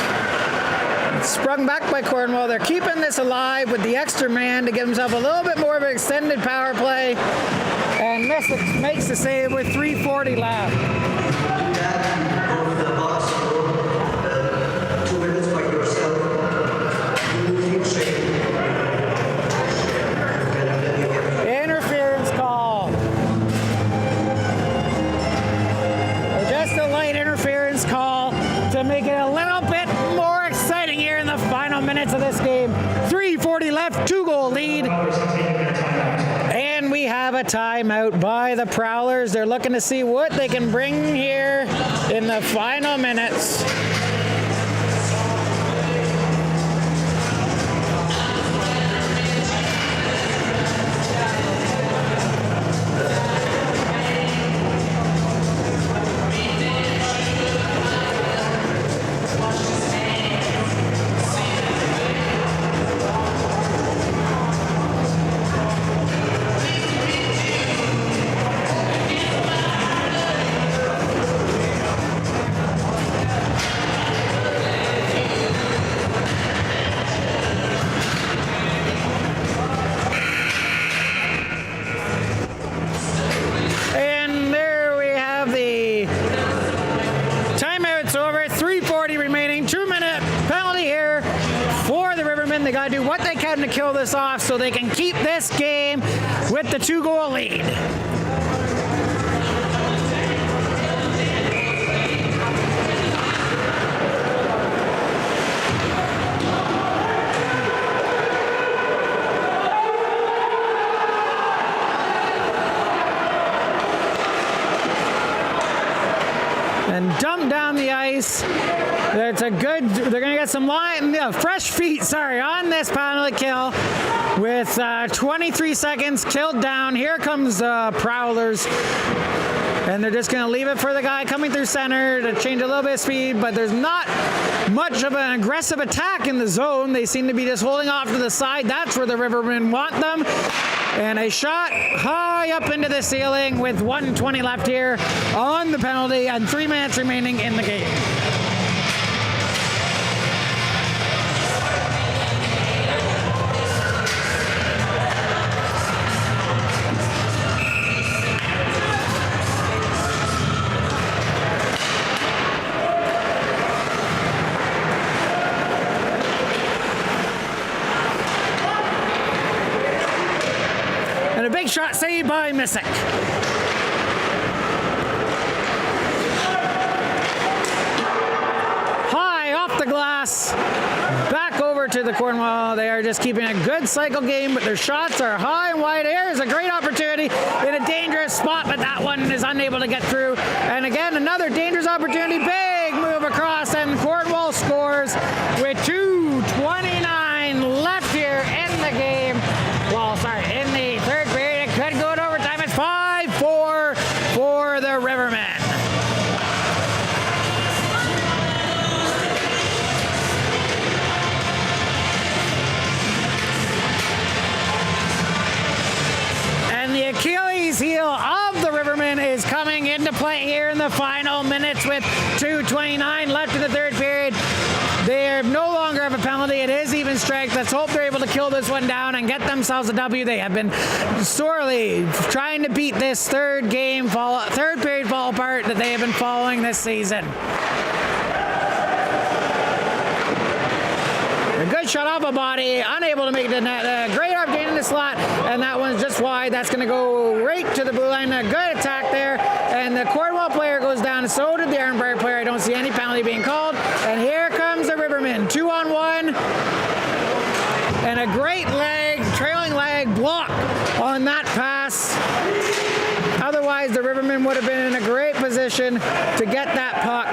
It's sprung back by Cornwall. They're keeping this alive with the extra man to give himself a little bit more of an extended power play. And Messick makes the save with 3:40 left. Interference call. Or just a light interference call to make it a little bit more exciting here in the final minutes of this game. 3:40 left, 2-goal lead. And we have a timeout by the Prowlers. They're looking to see what they can bring here in the final minutes. They got to do what they can to kill this off so they can keep this game with the 2-goal lead. And dump down the ice. It's a good, they're going to get some fresh feet, on this penalty kill with 23 seconds killed down. Here comes Prowlers. And they're just going to leave it for the guy coming through center to change a little bit of speed, but there's not much of an aggressive attack in the zone. They seem to be just holding off to the side. That's where the Rivermen want them. And a shot high up into the ceiling with 1:20 left here on the penalty and 3 minutes remaining in the game. And a big shot saved by Messick. High off the glass, back over to the Cornwall. They are just keeping a good cycle game, but their shots are high and wide. Here's a great opportunity in a dangerous spot, but that one is unable to get through. And again, another dangerous opportunity. Big move across, and Cornwall scores with 2:29 left here in the game. Well, sorry, in the third period. It could go to overtime. It's 5-4 for the Rivermen. And the Achilles heel of the Rivermen is coming into play here in the final minutes with 2:29 left in the third period. They no longer have a penalty. It is even strength. Let's hope they're able to kill this one down and get themselves a W. They have been sorely trying to beat this third period fall apart that they have been following this season. A good shot off a body, unable to make it to net. A great opportunity in the slot, and that one's just wide. That's going to go right to the blue line. A good attack there, and the Cornwall player goes down. So did the Arnprior player. I don't see any penalty being called. And here comes the Rivermen, 2-on-1, and a great trailing leg block on that pass. Otherwise, the Rivermen would have been in a great position to get that puck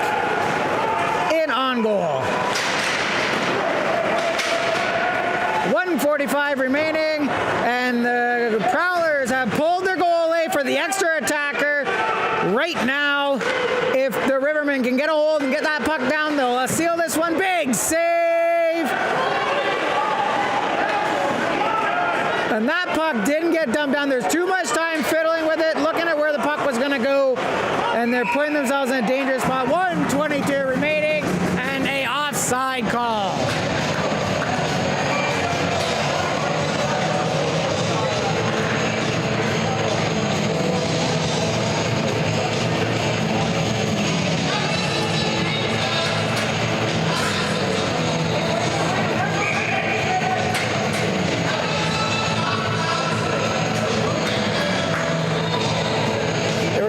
in on goal. 1:45 remaining, and the Prowlers have pulled their goalie for the extra attacker. Right now, if the Rivermen can get a hold and get that puck down, they'll seal this one. Big save! And that puck didn't get dumped down. There's too much time fiddling with it, looking at where the puck was going to go, and they're putting themselves in a dangerous spot. 1:22 remaining, and a offside call.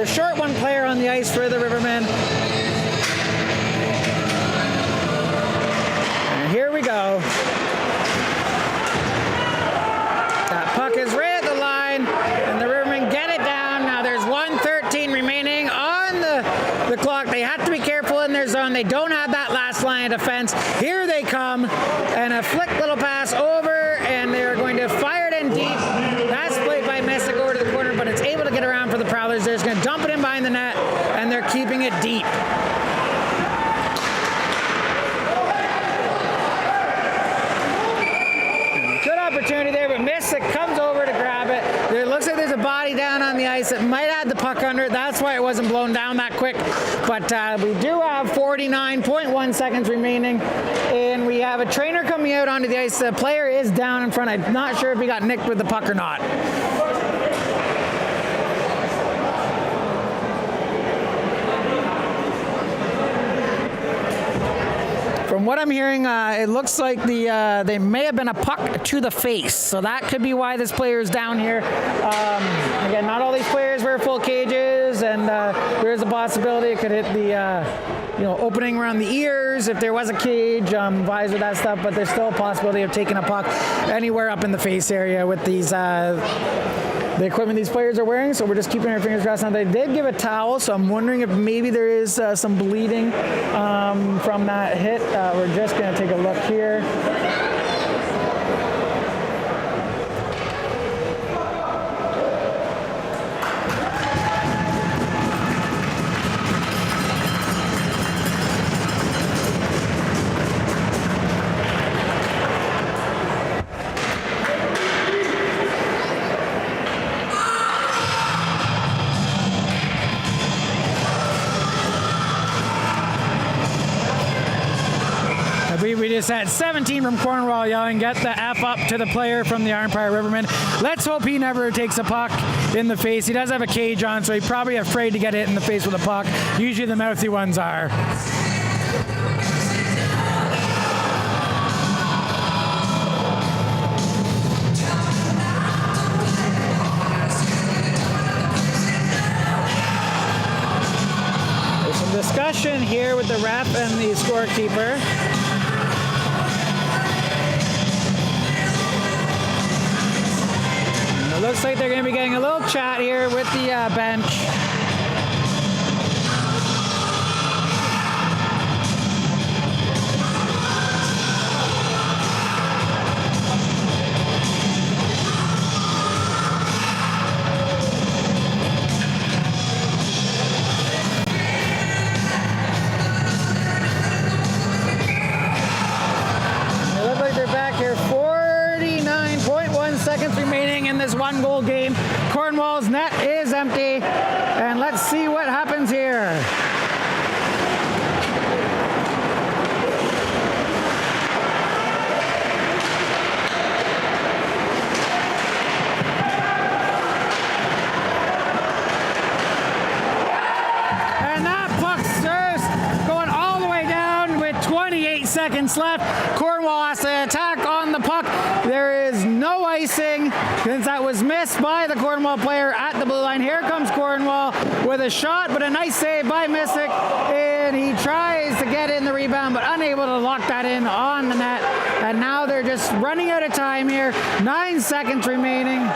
Short one player on the ice for the Rivermen. And here we go. That puck is right at the line, and the Rivermen get it down. Now there's 1:13 remaining on the clock. They have to be careful in their zone. They don't have that last line of defense. Here they come, and a flick little pass over, and they're going to fire it in deep. That's played by Messick over to the corner, but it's able to get around for the Prowlers. They're just going to dump it in behind the net, and they're keeping it deep. Good opportunity there, but Messick comes over to grab it. It looks like there's a body down on the ice. It might have the puck under it. That's why it wasn't blown down that quick. But we do have 49.1 seconds remaining, and we have a trainer coming out onto the ice. The player is down in front. I'm not sure if he got nicked with the puck or not. From what I'm hearing, it looks like they may have been a puck to the face, so that could be why this player is down here. Again, not all these players wear full cages, and there is a possibility it could hit the opening around the ears if there was a cage, visor, that stuff. But there's still a possibility of taking a puck anywhere up in the face area with these. The equipment these players are wearing, so we're just keeping our fingers crossed. Now they did give a towel, so I'm wondering if maybe there is some bleeding from that hit. We're just going to take a look here. We just had 17 from Cornwall yelling, "Get the F up" to the player from the Arnprior Rivermen. Let's hope he never takes a puck in the face. He does have a cage on, so he's probably afraid to get hit in the face with a puck. Usually the mouthy ones are. There's some discussion here with the ref and the scorekeeper. Looks like they're going to be getting a little chat here with the bench. They look like they're back here. 49.1 seconds remaining in this one-goal game. Cornwall's net is empty, and let's see what happens here. And that puck's just going all the way down with 28 seconds left. Cornwall has to attack on the puck. There is no icing since that was missed by the Cornwall player at the blue line. Here comes Cornwall with a shot, but a nice save by Messick, and he tries to get in the rebound, but unable to lock that in on the net. And now they're just running out of time here. 9 seconds remaining.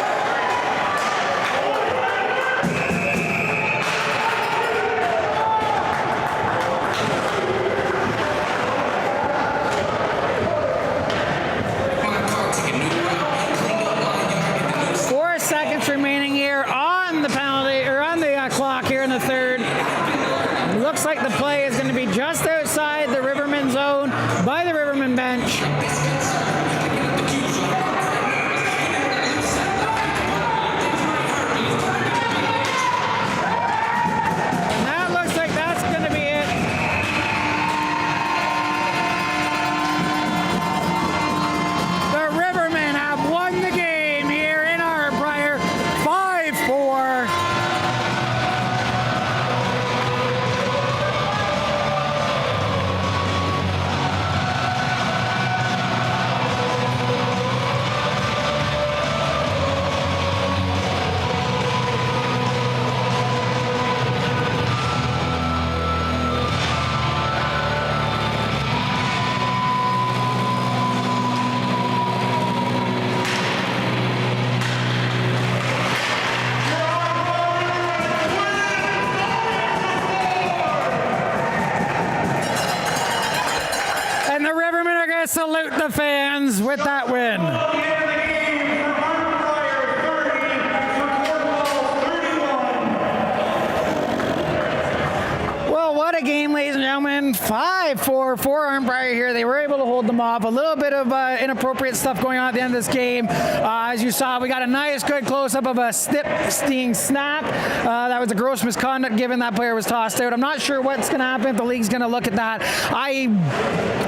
5-4 for Arnprior here. They were able to hold them off. A little bit of inappropriate stuff going on at the end of this game. As you saw, we got a nice, good close-up of a sting snap. That was a gross misconduct given that player was tossed out. I'm not sure what's going to happen if the league's going to look at that. I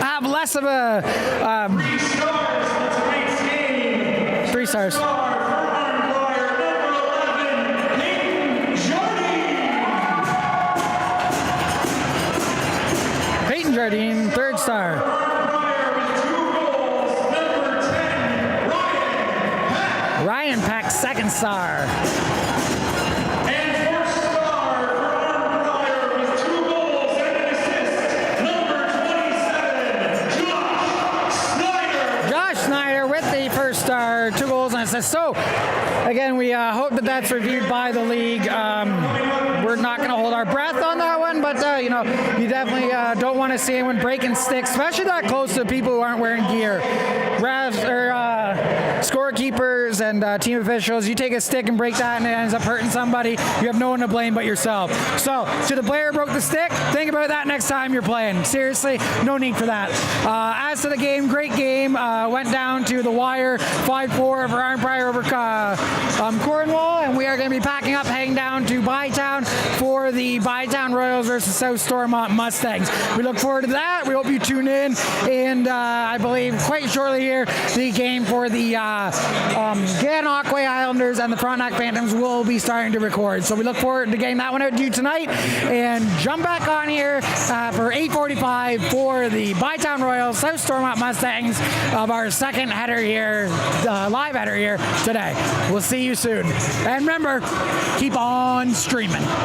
have less of a...
3 stars for tonight's game.
3 stars.
Star for Arnprior, number 11,
Peyton Jardine, 3rd star.
Arnprior with 2 goals, number 10,
Ryan Peck, 2nd star.
and 4th star for Arnprior with 2 goals and an assist, number 27,
Josh Snyder with the 1st star, 2 goals and assists. So, again, we hope that that's reviewed by the league. We're not going to hold our breath on that one, but you know, you definitely don't want to see anyone breaking sticks, especially that close to people who aren't wearing gear. Refs or scorekeepers and team officials, you take a stick and break that and it ends up hurting somebody, you have no one to blame but yourself. So, to the player who broke the stick, think about that next time you're playing. Seriously, no need for that. As to the game, great game. Went down to the wire, 5-4 for Arnprior over Cornwall, and we are going to be packing up, heading down to Bytown for the Bytown Royals versus South Stormont Mustangs. We look forward to that. We hope you tune in, and I believe quite shortly here, the game for the Gananoque Islanders and the Frontenac Phantoms will be starting to record. So we look forward to getting that one out to you tonight, and jump back on here for 8:45 for the Bytown Royals, South Stormont Mustangs of our second header here, live header here today. We'll see you soon. And remember, keep on streaming.